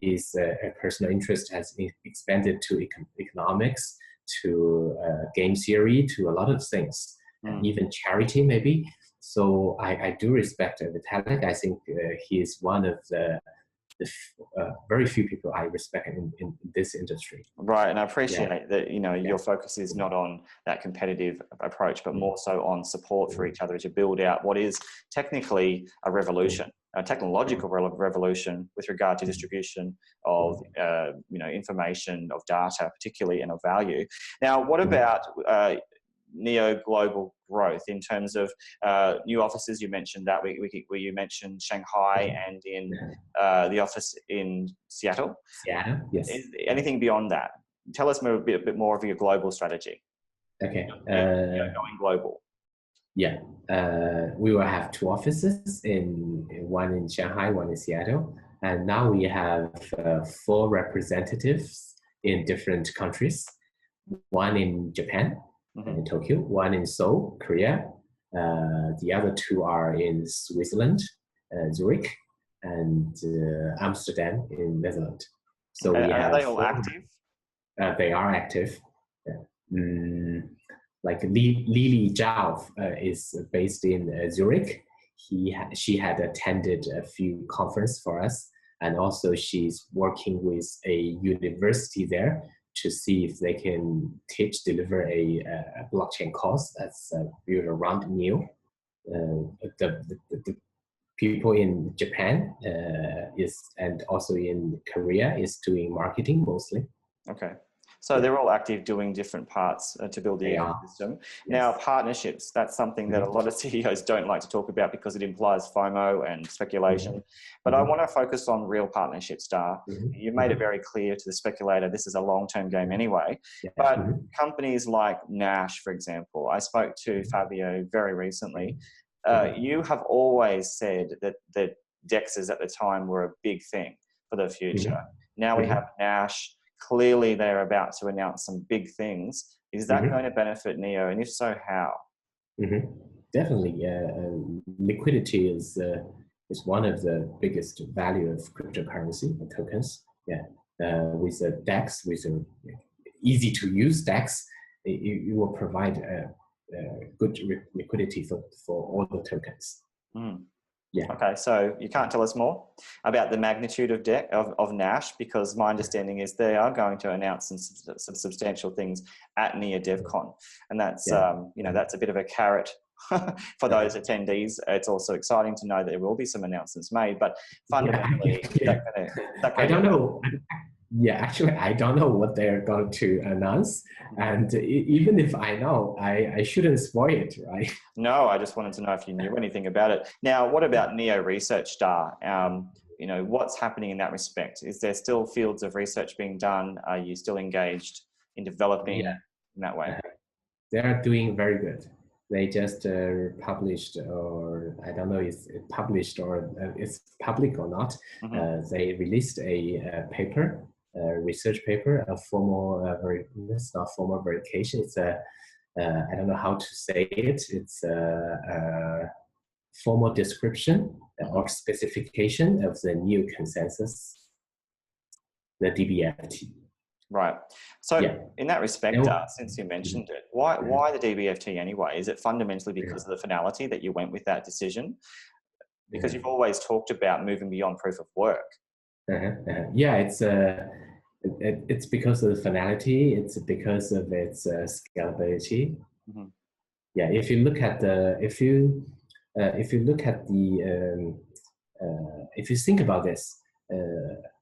his personal interest has expanded to economics, to game theory, to a lot of things, and even charity maybe. So I do respect Vitalik. I think he is one of the very few people I respect in this industry. Right, and I appreciate that your focus is not on that competitive approach, but more so on support for each other as you build out what is technically a revolution, a technological revolution with regard to distribution of information, of data, particularly, and of value. Now, what about Neo global growth in terms of new offices? You mentioned that where you mentioned Shanghai and in the office in Seattle. Seattle, yes. Is anything beyond that? Tell us a bit more of your global strategy. Okay. Going global. Yeah, we will have 2 offices, one in Shanghai, one in Seattle, and now we have 4 representatives in different countries. One in Japan, in Tokyo, one in Seoul, Korea. The other 2 are in Switzerland, Zurich, and Amsterdam in Netherlands. So are they all active? They are active. Like Lili Zhao is based in Zurich. She had attended a few conferences for us, and also she's working with a university there to see if they can deliver a blockchain course that's built around Neo. The people in Japan and also in Korea is doing marketing mostly. Okay. So they're all active doing different parts to build the ecosystem. Yes. Now, partnerships, that's something that a lot of CEOs don't like to talk about because it implies FOMO and speculation. But I want to focus on real partnerships, Da. You've made it very clear to the speculator this is a long-term game anyway. But companies like Nash, for example, I spoke to Fabio very recently. You have always said that DEXs at the time were a big thing for the future. Now we have Nash. Clearly, they're about to announce some big things. Is that going to benefit Neo? And if so, how? Definitely. Liquidity is one of the biggest value of cryptocurrency and tokens. With a DEX, with an easy to use DEX, it will provide good liquidity for all the tokens. Okay, so you can't tell us more about the magnitude of Nash, because my understanding is they are going to announce some substantial things at neodevcon, and that's that's a bit of a carrot for those attendees. It's also exciting to know that there will be some announcements made, but fundamentally, I don't know. Yeah, actually, I don't know what they're going to announce, and even if I know, I shouldn't spoil it, right? No, I just wanted to know if you knew anything about it. Now, what about Neo Research, Da? What's happening in that respect? Is there still fields of research being done? Are you still engaged in developing in that way? They're doing very good. They just published, or I don't know if it's published or it's public or not. They released a paper. Research paper, a formal, it's not formal verification. It's I don't know how to say it. It's formal description or specification of the new consensus, the DBFT. Right. So Yeah. in that respect, since you mentioned it, why the DBFT anyway? Is it fundamentally because of the finality that you went with that decision? Because you've always talked about moving beyond proof of work. Yeah, it's because of the finality. It's because of its scalability. Yeah, if you look at the if you look at the if you think about this,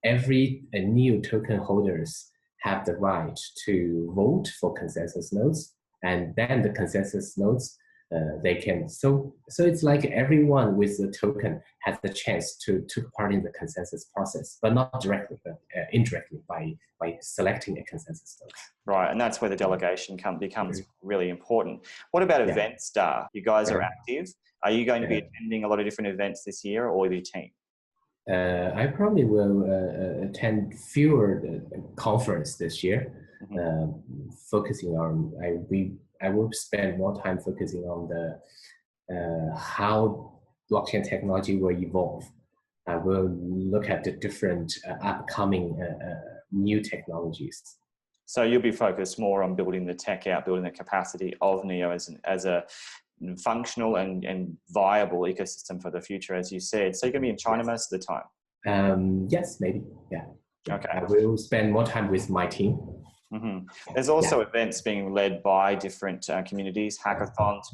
every new token holders have the right to vote for consensus nodes, and then the consensus nodes they can so it's like everyone with the token has the chance to take part in the consensus process, but not directly, but indirectly by selecting a consensus node. Right, and that's where the delegation becomes really important. What about events, Da? You guys are active. Are you going to be attending a lot of different events this year, or with your team? I probably will attend fewer conference this year, focusing on I will spend more time focusing on the how blockchain technology will evolve. I will look at the different upcoming new technologies. So you'll be focused more on building the tech out, building the capacity of Neo as a functional and viable ecosystem for the future, as you said. So you're going to be in China most of the time? Yes, maybe, yeah. Okay. I will spend more time with my team. There's also events being led by different communities, hackathons,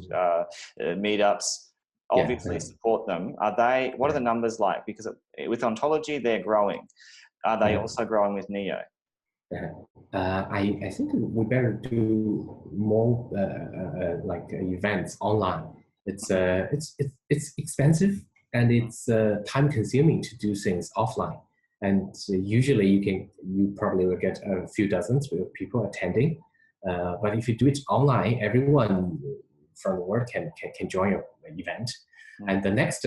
meetups. Obviously support them. What are the numbers like? Because with Ontology, they're growing. Are they also growing with Neo? I think we better do more like events online. It's expensive and it's time consuming to do things offline. And usually you probably will get a few dozens of people attending. But if you do it online, everyone from the world can join your event. And the next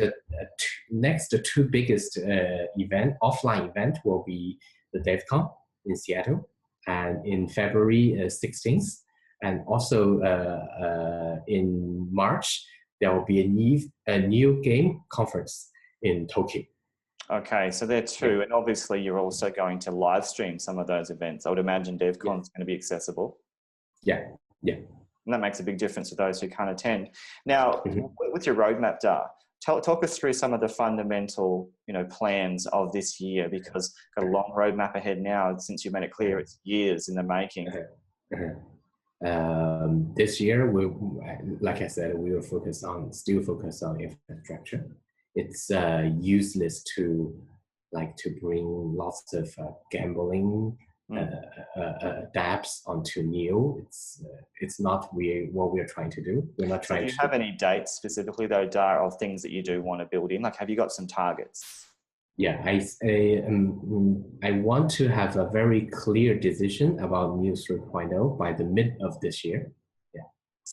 two biggest offline event will be the DevCon in Seattle, and in February 16th, and also in March there will be a new game conference in Tokyo. Okay, so there are two, and obviously you're also going to live stream some of those events. I would imagine DevCon is going to be accessible. Yeah. And that makes a big difference to those who can't attend. Now, with your roadmap, Da, talk us through some of the fundamental, plans of this year, because got a long roadmap ahead now. Since you made it clear, it's years in the making. This year, like I said, we will still focus on infrastructure. It's useless to bring lots of gambling dApps onto Neo. It's not what we're trying to do. We're not trying to. Do you have any dates specifically though, Da, of things that you do want to build in? Like, have you got some targets? Yeah, I want to have a very clear decision about Neo 3.0 by the mid of this year. Yeah.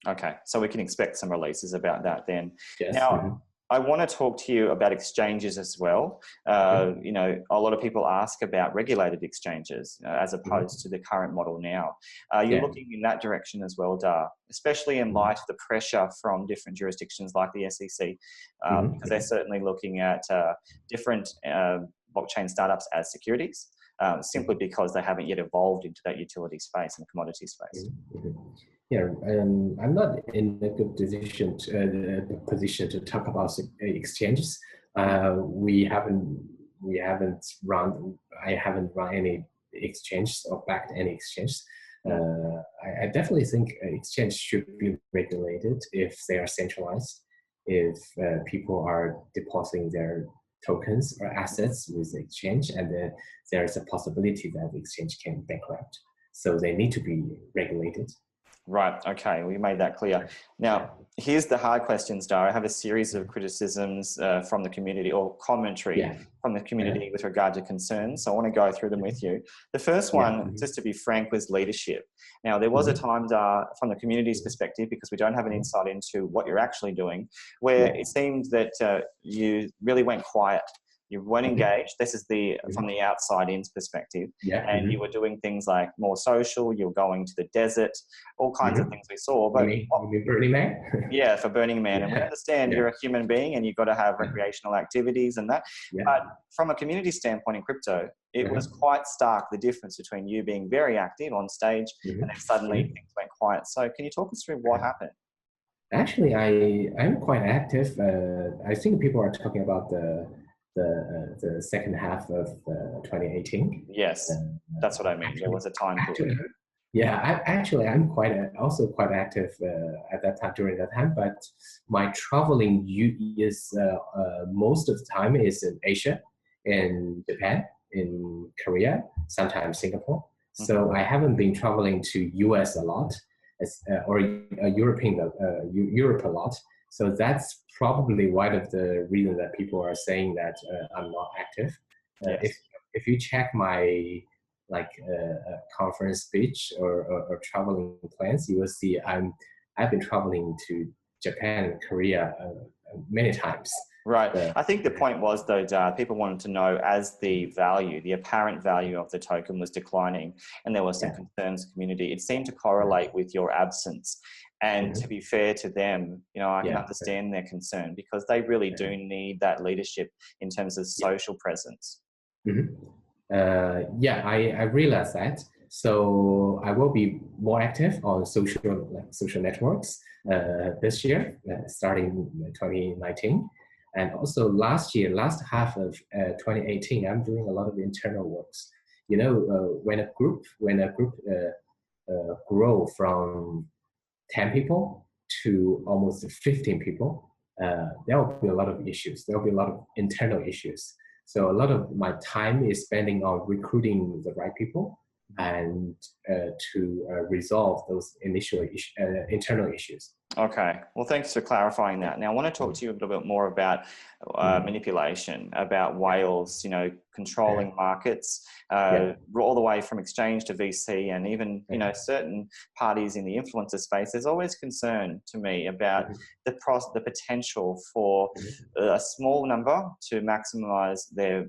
Okay, so we can expect some releases about that then. Yes. Now, I want to talk to you about exchanges as well. A lot of people ask about regulated exchanges as opposed to the current model now. You're looking in that direction as well, Da, especially in light of the pressure from different jurisdictions like the SEC, because they're certainly looking at different blockchain startups as securities, simply because they haven't yet evolved into that utility space and commodity space. Yeah, I'm not in a good position to talk about exchanges. I haven't run any exchanges or backed any exchanges. I definitely think exchange should be regulated if they are centralized. If people are depositing their tokens or assets with the exchange, and there is a possibility that the exchange can bankrupt, so they need to be regulated. Right. Okay. We made that clear. Now, here's the hard questions, Da. I have a series of criticisms from the community, or commentary from the community with regard to concerns. So I want to go through them with you. The first one, just to be frank, was leadership. Now, there was a time, Da, from the community's perspective, because we don't have an insight into what you're actually doing, where it seemed that you really went quiet. You weren't engaged. This is from the outside in's perspective. Yeah. And you were doing things like more social, you're going to the desert, all kinds of things we saw. But you mean Burning Man? yeah, for Burning Man. And we understand you're a human being and you've got to have recreational activities and that. But from a community standpoint in crypto, it was quite stark, the difference between you being very active on stage and then suddenly things went quiet. So can you talk us through what happened? Actually, I'm quite active. I think people are talking about the second half of 2018. Yes, that's what I mean. There was a time period. Yeah, I'm also quite active at that time, during that time. But my traveling is most of the time is in Asia, in Japan, in Korea, sometimes Singapore. So I haven't been traveling to US a lot, or Europe a lot. So that's probably one of the reasons that people are saying that I'm not active. If you check my conference speech or traveling plans, you will see I've been traveling to Japan and Korea many times. Right. I think the point was, though, Da, people wanted to know, as the apparent value of the token was declining, and there was some concerns community, it seemed to correlate with your absence. And to be fair to them, I can understand their concern, because they really do need that leadership in terms of social presence. I realize that. So I will be more active on social networks this year, starting 2019. And also last half of 2018, I'm doing a lot of internal works. When a group grow from 10 people to almost 15 people, there will be a lot of issues. There will be a lot of internal issues. So a lot of my time is spending on recruiting the right people and to resolve those initial internal issues. Okay. Well, thanks for clarifying that. Now, I want to talk to you a little bit more about manipulation, about whales, controlling markets, all the way from exchange to VC, and even, certain parties in the influencer space. There's always concern to me about the potential for a small number to maximize their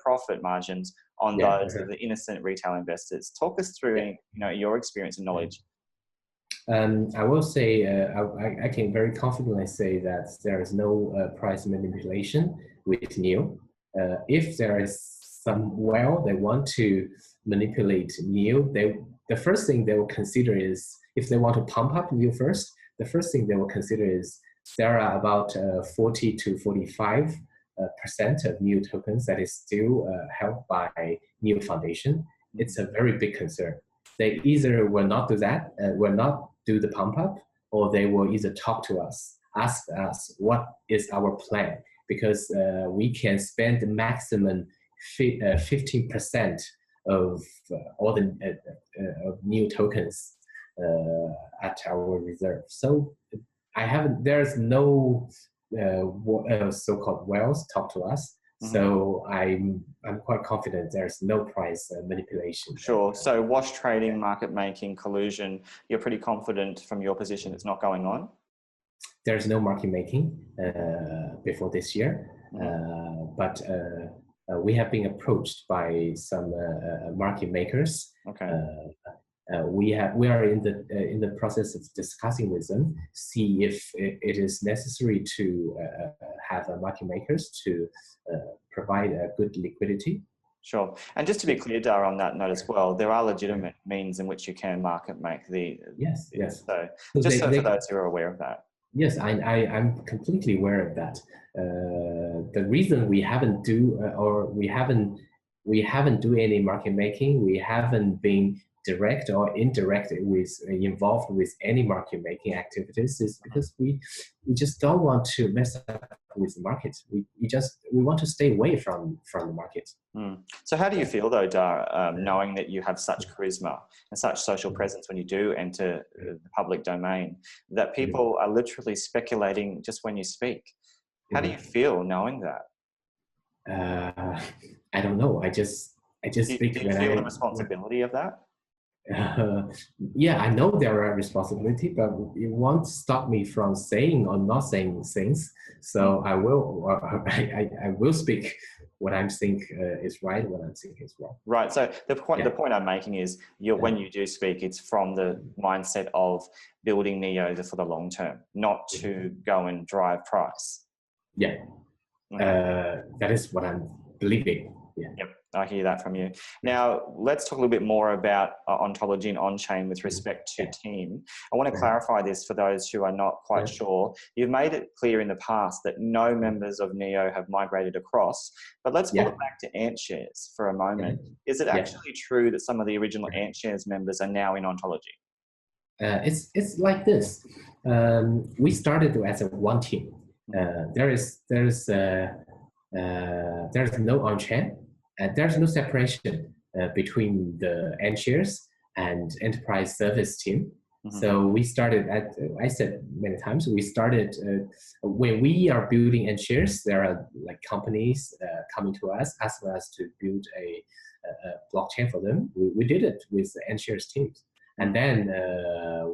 profit margins on those of the innocent retail investors. Talk us through, your experience and knowledge. I will say, I can very confidently say that there is no price manipulation with NEO. If there is some whale they want to manipulate NEO, the first thing they will consider is, if they want to pump up NEO first, the first thing they will consider is there are about 40 to 45% of NEO tokens that is still held by NEO Foundation. It's a very big concern. They either will not do that, will not do the pump up, or they will either talk to us, ask us what is our plan, because we can spend the maximum 15% of all the NEO tokens at our reserve. So there's no so-called whales talk to us. So I'm quite confident there's no price manipulation. Sure. So wash trading, market making, collusion, you're pretty confident from your position it's not going on? There's no market making before this year, but we have been approached by some market makers. Okay. We are in the process of discussing with them, see if it is necessary to have market makers to provide a good liquidity. Sure. And just to be clear, Dara, on that note as well, there are legitimate means in which you can market make Yes. So just for those who are aware of that. Yes, I'm completely aware of that. The reason we haven't do any market making, we haven't been direct or indirect involved with any market making activities, is because we just don't want to mess up with the market. We want to stay away from the market. So how do you feel though, Dara, knowing that you have such charisma and such social presence when you do enter the public domain, that people are literally speculating just when you speak? How do you feel knowing that? I don't know. I just speak. Do you feel the responsibility of that? Yeah, I know there are responsibility, but it won't stop me from saying or not saying things. So I will speak what I'm think is right, what I'm thinking is wrong. Right. So the point I'm making is when you do speak, it's from the mindset of building Neo for the long term, not to go and drive price. Yeah. That is what I'm believing. Yeah. Yep, I hear that from you. Now, let's talk a little bit more about ontology and on-chain with respect to team. I want to clarify this for those who are not quite sure. You've made it clear in the past that no members of Neo have migrated across, but let's pull it back to AntShares for a moment. Is it actually true that some of the original AntShares members are now in ontology? It's like this. We started as a one team. There's no on-chain, and there's no separation between the AntShares and enterprise service team. So we started at, I said many times, we started when we are building AntShares, there are like companies coming to us, asking us to build a blockchain for them. We did it with the AntShares teams, and then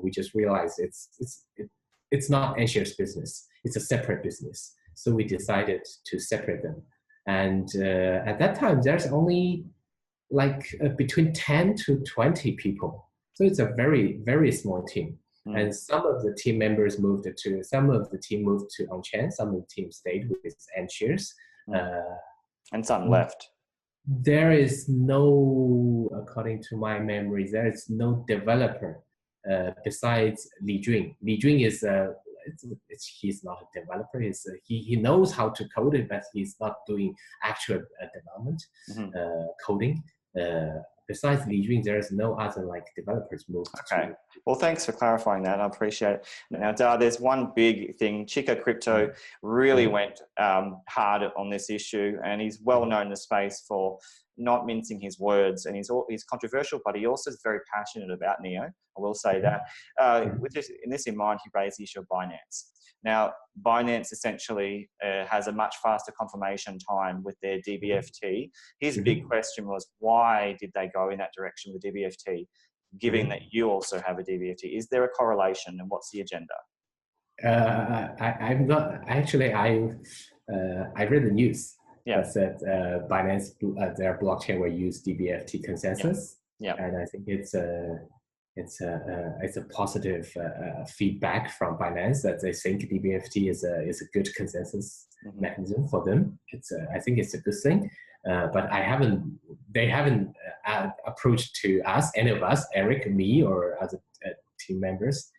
we just realized it's not AntShares business; it's a separate business. So we decided to separate them. And at that time, there's only like between 10 to 20 people. So it's a very, very small team. And some of the team members moved to on-chain, some of the team stayed with AntShares. And some left. There is no, according to my memory, there is no developer besides Li Jun. Li Jun is he's not a developer. He knows how to code it, but he's not doing actual development coding. Besides Li Jun, there is no other like developers moved. Okay. Well, thanks for clarifying that. I appreciate it. Now, Da, there's one big thing. ChicoCrypto really went hard on this issue, and he's well known in the space for not mincing his words, and he's controversial, but he also is very passionate about Neo. I will say that. With this in mind, he raised the issue of Binance. Now, Binance essentially has a much faster confirmation time with their DBFT. His big question was, why did they go in that direction with DBFT, given that you also have a DBFT? Is there a correlation, and what's the agenda? I'm not actually. I read the news that said Binance their blockchain will use DBFT consensus. And I think it's a positive feedback from Binance that they think DBFT is a good consensus mechanism for them. I think it's a good thing, but they haven't approached to us, any of us, Eric, me, or other team members.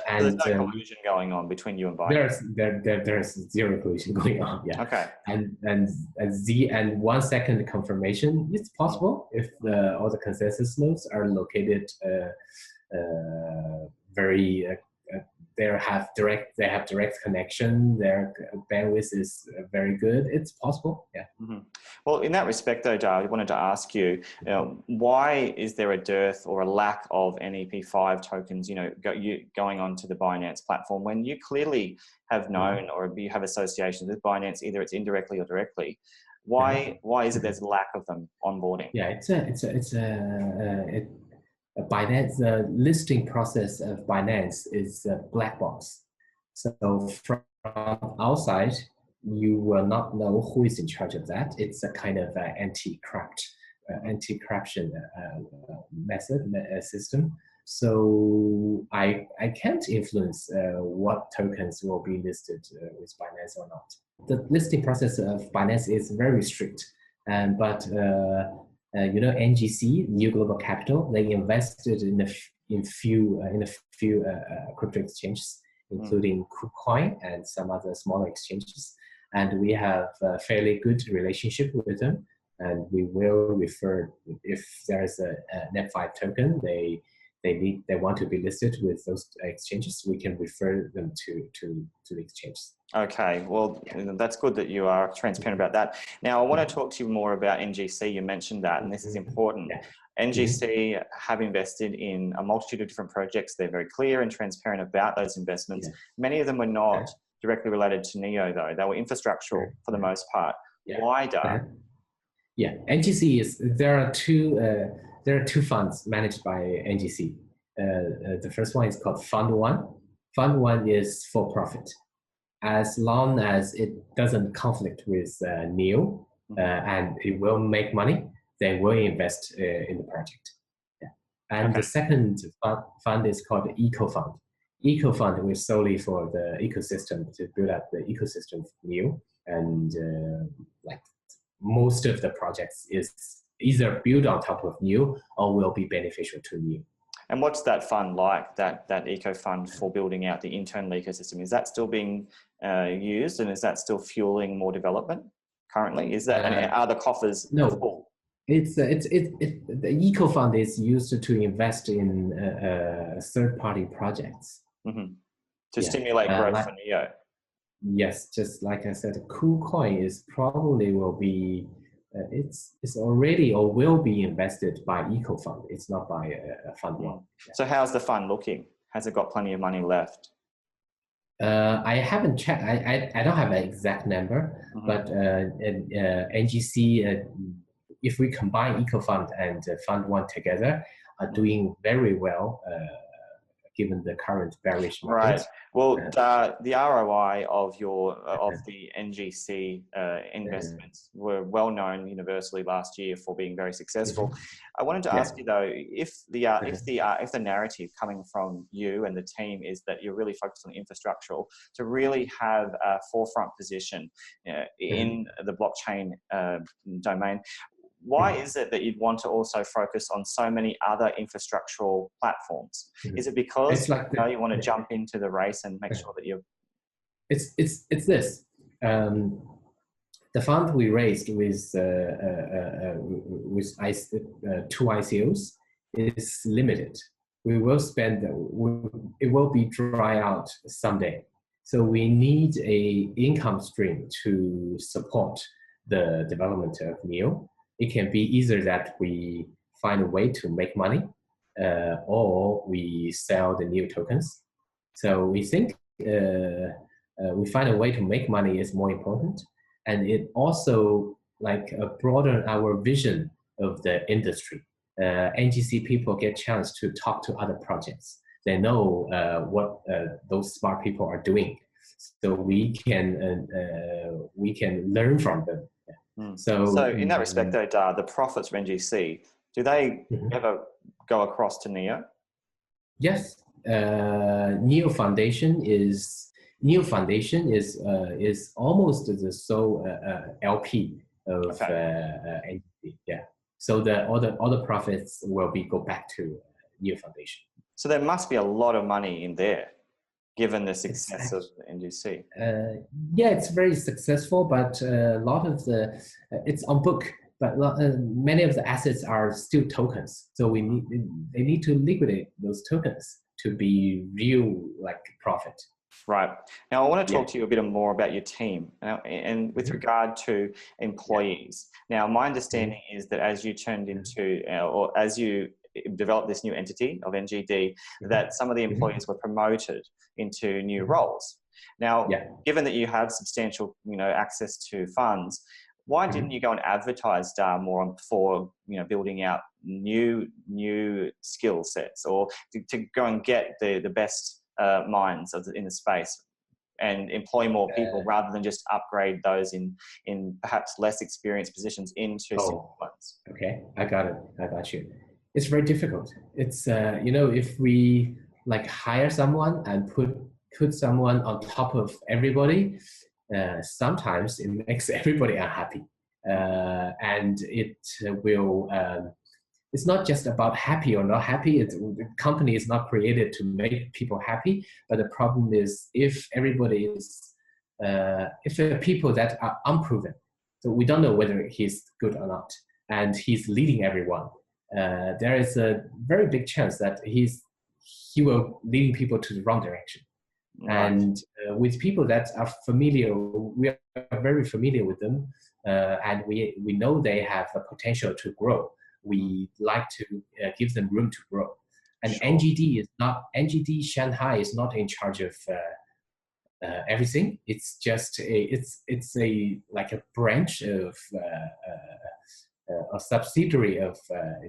And there's no collusion going on between you and Binance. There's zero collusion going on. Yeah. Okay. And 1 second confirmation, it's possible if all the consensus nodes are located very. They have direct connection. Their bandwidth is very good. It's possible. Yeah. Well, in that respect, though, Da, I wanted to ask you, why is there a dearth or a lack of NEP5 tokens, going onto the Binance platform when you clearly have known or you have associations with Binance, either it's indirectly or directly? Why is it there's a lack of them onboarding? Yeah, Binance, the listing process of Binance is a black box. So from outside, you will not know who is in charge of that. It's a kind of anti-corruption system. So I can't influence what tokens will be listed with Binance or not. The listing process of Binance is very strict, but NGC, New Global Capital, they invested in a few crypto exchanges, including KuCoin and some other smaller exchanges, and we have a fairly good relationship with them. And we will refer, if there is a NEP5 token, they want to be listed with those exchanges, we can refer them to the exchanges. Okay, well, that's good that you are transparent about that. Now, I want to talk to you more about NGC. You mentioned that, and this is important. NGC have invested in a multitude of different projects. They're very clear and transparent about those investments. Many of them were not directly related to Neo, though. They were infrastructural for the most part. Why, Da? Yeah, NGC is, there are two funds managed by NGC. The first one is called Fund One. Fund One is for profit. As long as it doesn't conflict with Neo, and it will make money, they will invest in the project. Yeah. And the second fund is called the Eco Fund. Eco Fund is solely for the ecosystem, to build up the ecosystem for NEO. And like most of the projects is either built on top of NEO or will be beneficial to NEO. And what's that fund like, that eco fund for building out the internal ecosystem? Is that still being used, and is that still fueling more development currently? Is that, and are the coffers full? The eco fund is used to invest in third-party projects to stimulate growth for NEO. Yes, just like I said, KuCoin is probably will be. It's already or will be invested by Eco Fund. It's not by a fund one. Yeah. So how's the fund looking? Has it got plenty of money left? I haven't checked. I don't have an exact number, but NGC, if we combine Eco Fund and Fund One together, are doing very well. Given the current bearish market. Right. Well, the ROI of the NGC investments were well known universally last year for being very successful. I wanted to ask you though, if the narrative coming from you and the team is that you're really focused on infrastructural to really have a forefront position in the blockchain domain. Why is it that you'd want to also focus on so many other infrastructural platforms? Is it because you want to jump into the race and make sure that you're... It's this. The fund we raised with two ICOs is limited. We will spend, it will be dry out someday. So we need a income stream to support the development of NEO. It can be either that we find a way to make money or we sell the NEO tokens. So we think we find a way to make money is more important. And it also broaden our vision of the industry. NGC people get chance to talk to other projects. They know what those smart people are doing. So we can learn from them. So in that respect, though, the profits from NGC, do they ever go across to NEO? Yes, NEO Foundation is almost the sole LP of NGC. Yeah, so all the profits will go back to NEO Foundation. So there must be a lot of money in there, given the success of NGC. Yeah, it's very successful, but a lot of it's on book, but many of the assets are still tokens. So they need to liquidate those tokens to be real profit. Right. Now I want to talk to you a bit more about your team and with regard to employees. Now my understanding is that as you turned into, or as you developed this new entity of NGD, that some of the employees were promoted into new roles. Now, given that you have substantial, access to funds, why didn't you go and advertise DA more for, building out new skill sets, or to go and get the best minds in the space and employ more people rather than just upgrade those in perhaps less experienced positions into simple ones? Okay, I got it. I got you. It's very difficult. It's if we hire someone and put someone on top of everybody, sometimes it makes everybody unhappy, and it will. It's not just about happy or not happy. The company is not created to make people happy, but the problem is if everybody is, if there are people that are unproven, so we don't know whether he's good or not, and he's leading everyone. There is a very big chance that he will lead people to the wrong direction. Right. And with people that are familiar, we are very familiar with them, and we know they have the potential to grow. We like to give them room to grow. And NGD Shanghai is not in charge of everything. It's just it's a branch of a subsidiary of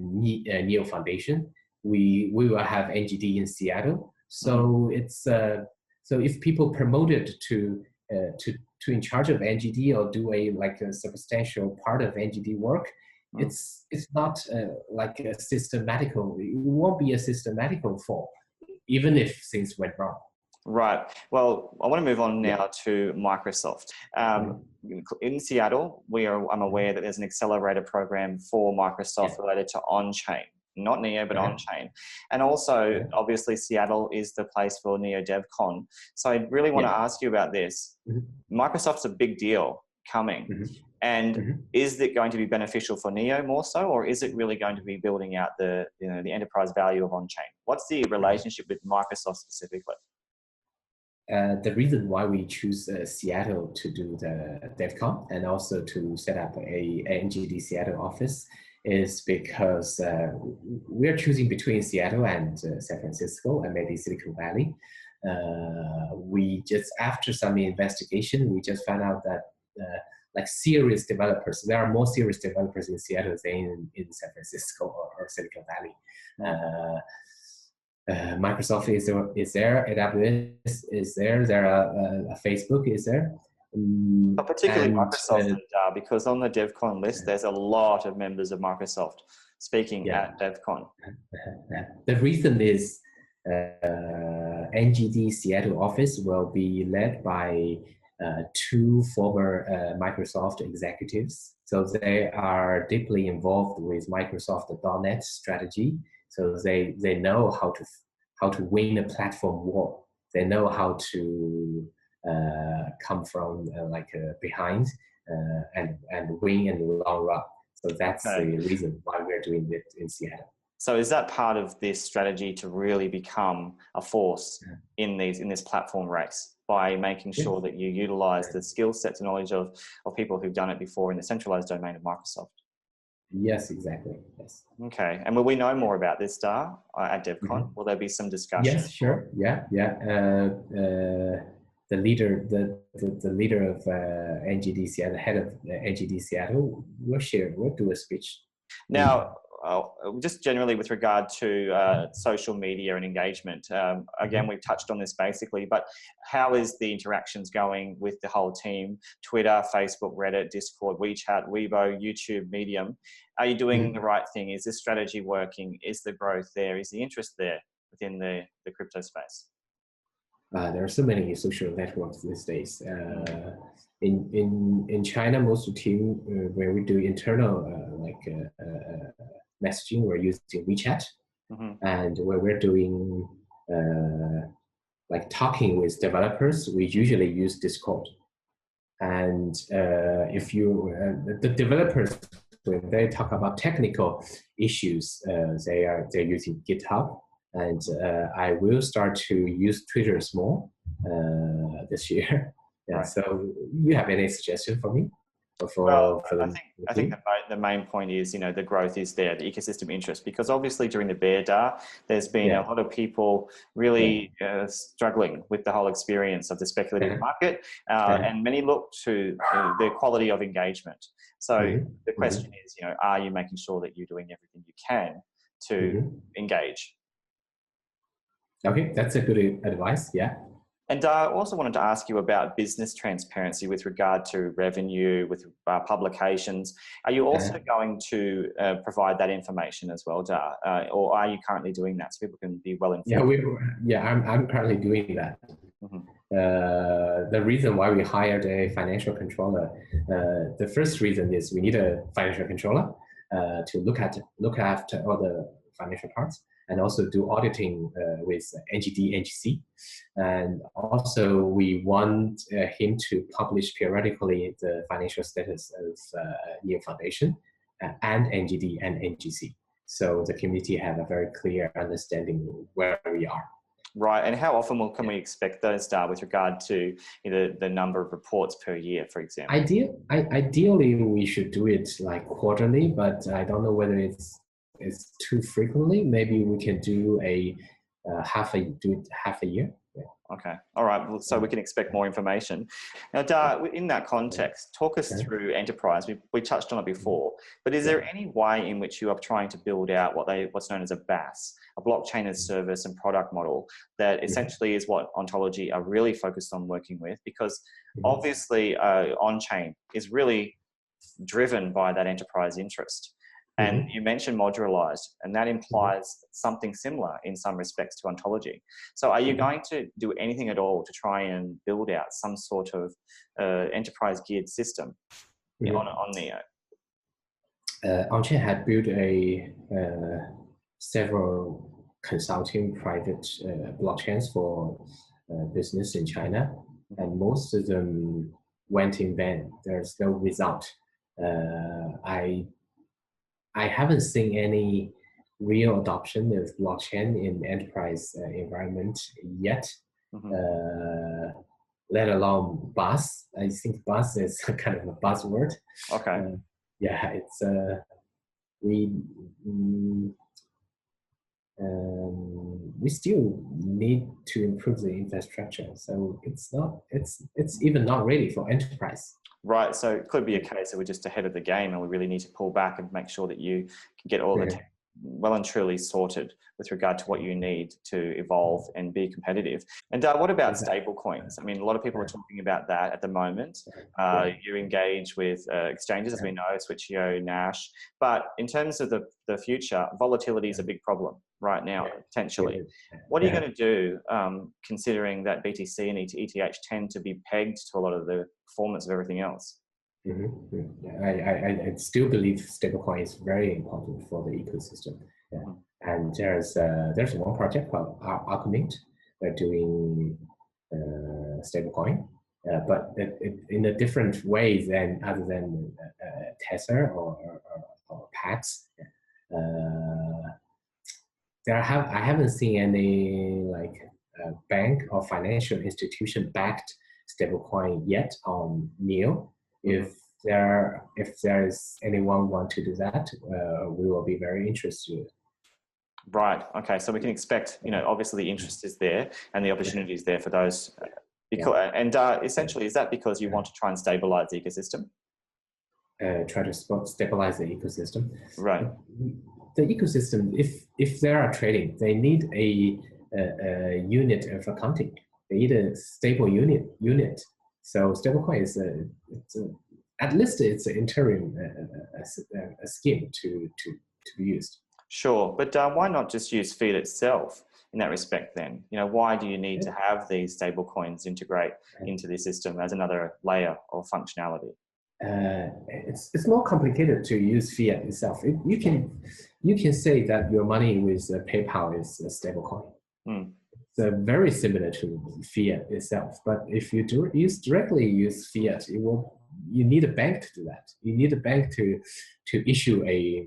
NEO Foundation. We will have NGD in Seattle. So it's so if people promoted to to in charge of NGD or do a substantial part of NGD work, it's not like a systematical. It won't be a systematical fall, even if things went wrong. Right. Well, I want to move on now to Microsoft. In Seattle, I'm aware that there's an accelerator program for Microsoft related to Onchain. Not Neo, but Onchain. And also, obviously, Seattle is the place for neodevcon. So I really want to ask you about this. Microsoft's a big deal coming. And is it going to be beneficial for Neo more so, or is it really going to be building out the enterprise value of Onchain? What's the relationship with Microsoft specifically? The reason why we choose Seattle to do the DevCon and also to set up a NGD Seattle office is because we're choosing between Seattle and San Francisco and maybe Silicon Valley. We just, after some investigation, we just found out that like serious developers, there are more serious developers in Seattle than in San Francisco or Silicon Valley. Microsoft is there, AWS is there a Facebook is there. But particularly Microsoft, because on the DevCon list, there's a lot of members of Microsoft speaking at DevCon. The reason is NGD Seattle office will be led by 2 former Microsoft executives. So they are deeply involved with Microsoft .NET strategy. So they know how to win a platform war. They know how to come from behind and win in the long run. So that's the reason why we're doing it in Seattle. So is that part of this strategy to really become a force in this platform race by making sure that you utilize the skill sets and knowledge of people who've done it before in the centralized domain of Microsoft? Yes, exactly. Yes. Okay. And will we know more about this, Da, at DevCon? Will there be some discussion? Yes, sure. Yeah. The leader of NGD Seattle, head of NGD Seattle, will do a speech. Now, just generally with regard to social media and engagement, again, we've touched on this basically, but how is the interactions going with the whole team? Twitter, Facebook, Reddit, Discord, WeChat, Weibo, YouTube, Medium. Are you doing the right thing? Is this strategy working? Is the growth there? Is the interest there within the crypto space? There are so many social networks these days. In China, most of the team, where we do internal messaging, we're using WeChat, and where we're doing talking with developers, we usually use Discord. And if the developers, when they talk about technical issues, they're using GitHub. And I will start to use Twitter more this year. So you have any suggestion for me? I think the main point is, the growth is there, the ecosystem interest, because obviously during the bear da, there's been a lot of people really struggling with the whole experience of the speculative market, and many look to the quality of engagement. So the question is, are you making sure that you're doing everything you can to engage? Okay, that's a good advice. Yeah. And I also wanted to ask you about business transparency with regard to revenue, with publications. Are you also going to provide that information as well, Da? Or are you currently doing that so people can be well informed? I'm currently doing that. The reason why we hired a financial controller, the first reason is we need a financial controller to look after all the financial parts, and also do auditing with NGD, NGC. And also we want him to publish periodically the financial status of Neo Foundation and NGD and NGC. So the community have a very clear understanding where we are. Right, and how often can we expect those with regard to the number of reports per year, for example? Ideally, we should do it quarterly, but I don't know whether it's too frequently. Maybe we can do half a year. Okay. All right. Well, so we can expect more information. Now, Da, in that context, talk us through enterprise. We touched on it before, but is there any way in which you are trying to build out what's known as a BaaS, a blockchain as service and product model that essentially is what Ontology are really focused on working with? Because obviously, on-chain is really driven by that enterprise interest. And you mentioned modularized, and that implies something similar in some respects to Ontology. So are you going to do anything at all to try and build out some sort of enterprise geared system on Neo? Onchain had built several consulting private blockchains for business in China, and most of them went in vain. There's no result. I haven't seen any real adoption of blockchain in enterprise environment yet, let alone BaaS. I think BaaS is kind of a buzzword. Okay. It's we still need to improve the infrastructure, so it's even not ready for enterprise. Right, so it could be a case that we're just ahead of the game and we really need to pull back and make sure that you can get all the tech well and truly sorted with regard to what you need to evolve and be competitive. And what about stable coins? I mean, a lot of people are talking about that at the moment. You engage with exchanges, as we know, Switch.io, Nash. But in terms of the future, volatility is a big problem right now, potentially. What are you going to do, considering that BTC and ETH tend to be pegged to a lot of the performance of everything else? I still believe stablecoin is very important for the ecosystem. And there's one project called Alchemint. They're doing stablecoin, but in a different way than other than Tether or Pax. I haven't seen any bank or financial institution backed stablecoin yet on Neo. If there is anyone want to do that, we will be very interested. Right. Okay. So we can expect, obviously the interest is there and the opportunity is there for those. And essentially, is that because you want to try and stabilize the ecosystem? Try to stabilize the ecosystem. Right. The ecosystem, if there are trading, they need a unit of accounting. They need a stable unit. So stablecoin is at least it's an interim scheme to be used. Sure, but why not just use fiat itself in that respect then? Why do you need to have these stable coins integrate into the system as another layer of functionality? It's more complicated to use fiat itself. You can say that your money with PayPal is a stable coin. It's very similar to fiat itself, but if you directly use fiat, you need a bank to do that. You need a bank to issue a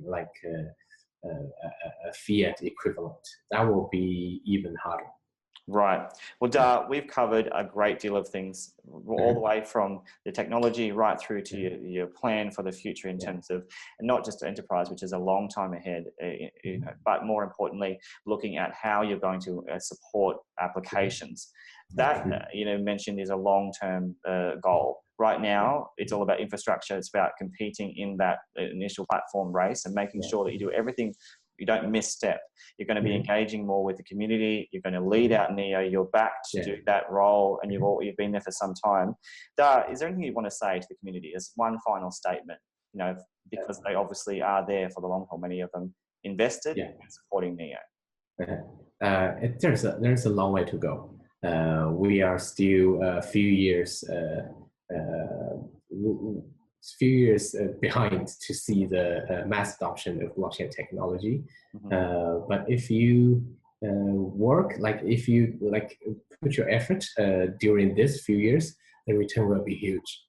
fiat equivalent. That will be even harder. Right. Well, we've covered a great deal of things, all the way from the technology right through to your plan for the future in terms of not just enterprise, which is a long time ahead, but more importantly, looking at how you're going to support applications. That, mentioned is a long-term goal. Right now, it's all about infrastructure. It's about competing in that initial platform race and making sure that you do everything. You don't misstep. You're going to be engaging more with the community. You're going to lead out Neo. You're back to do that role, and you've been there for some time. Da, is there anything you want to say to the community as one final statement? Because they obviously are there for the long haul. Many of them invested in supporting Neo. There's a long way to go. We are still a few years behind to see the mass adoption of blockchain technology. But if you if you put your effort during this few years, the return will be huge.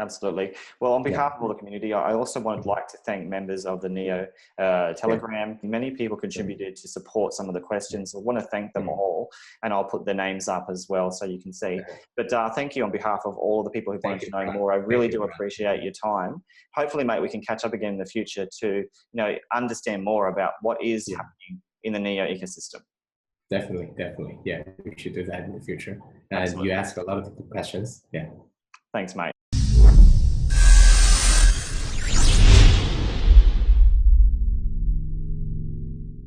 Absolutely. Well, on behalf of all the community, I also would like to thank members of the Neo Telegram. Many people contributed to support some of the questions. I want to thank them all, and I'll put their names up as well so you can see. But thank you on behalf of all the people who wanted to know more. I really do appreciate your time. Hopefully, mate, we can catch up again in the future to understand more about what is happening in the Neo ecosystem. definitely. Yeah, we should do that in the future. And Absolutely. you ask a lot of good questions. Yeah. Thanks, mate.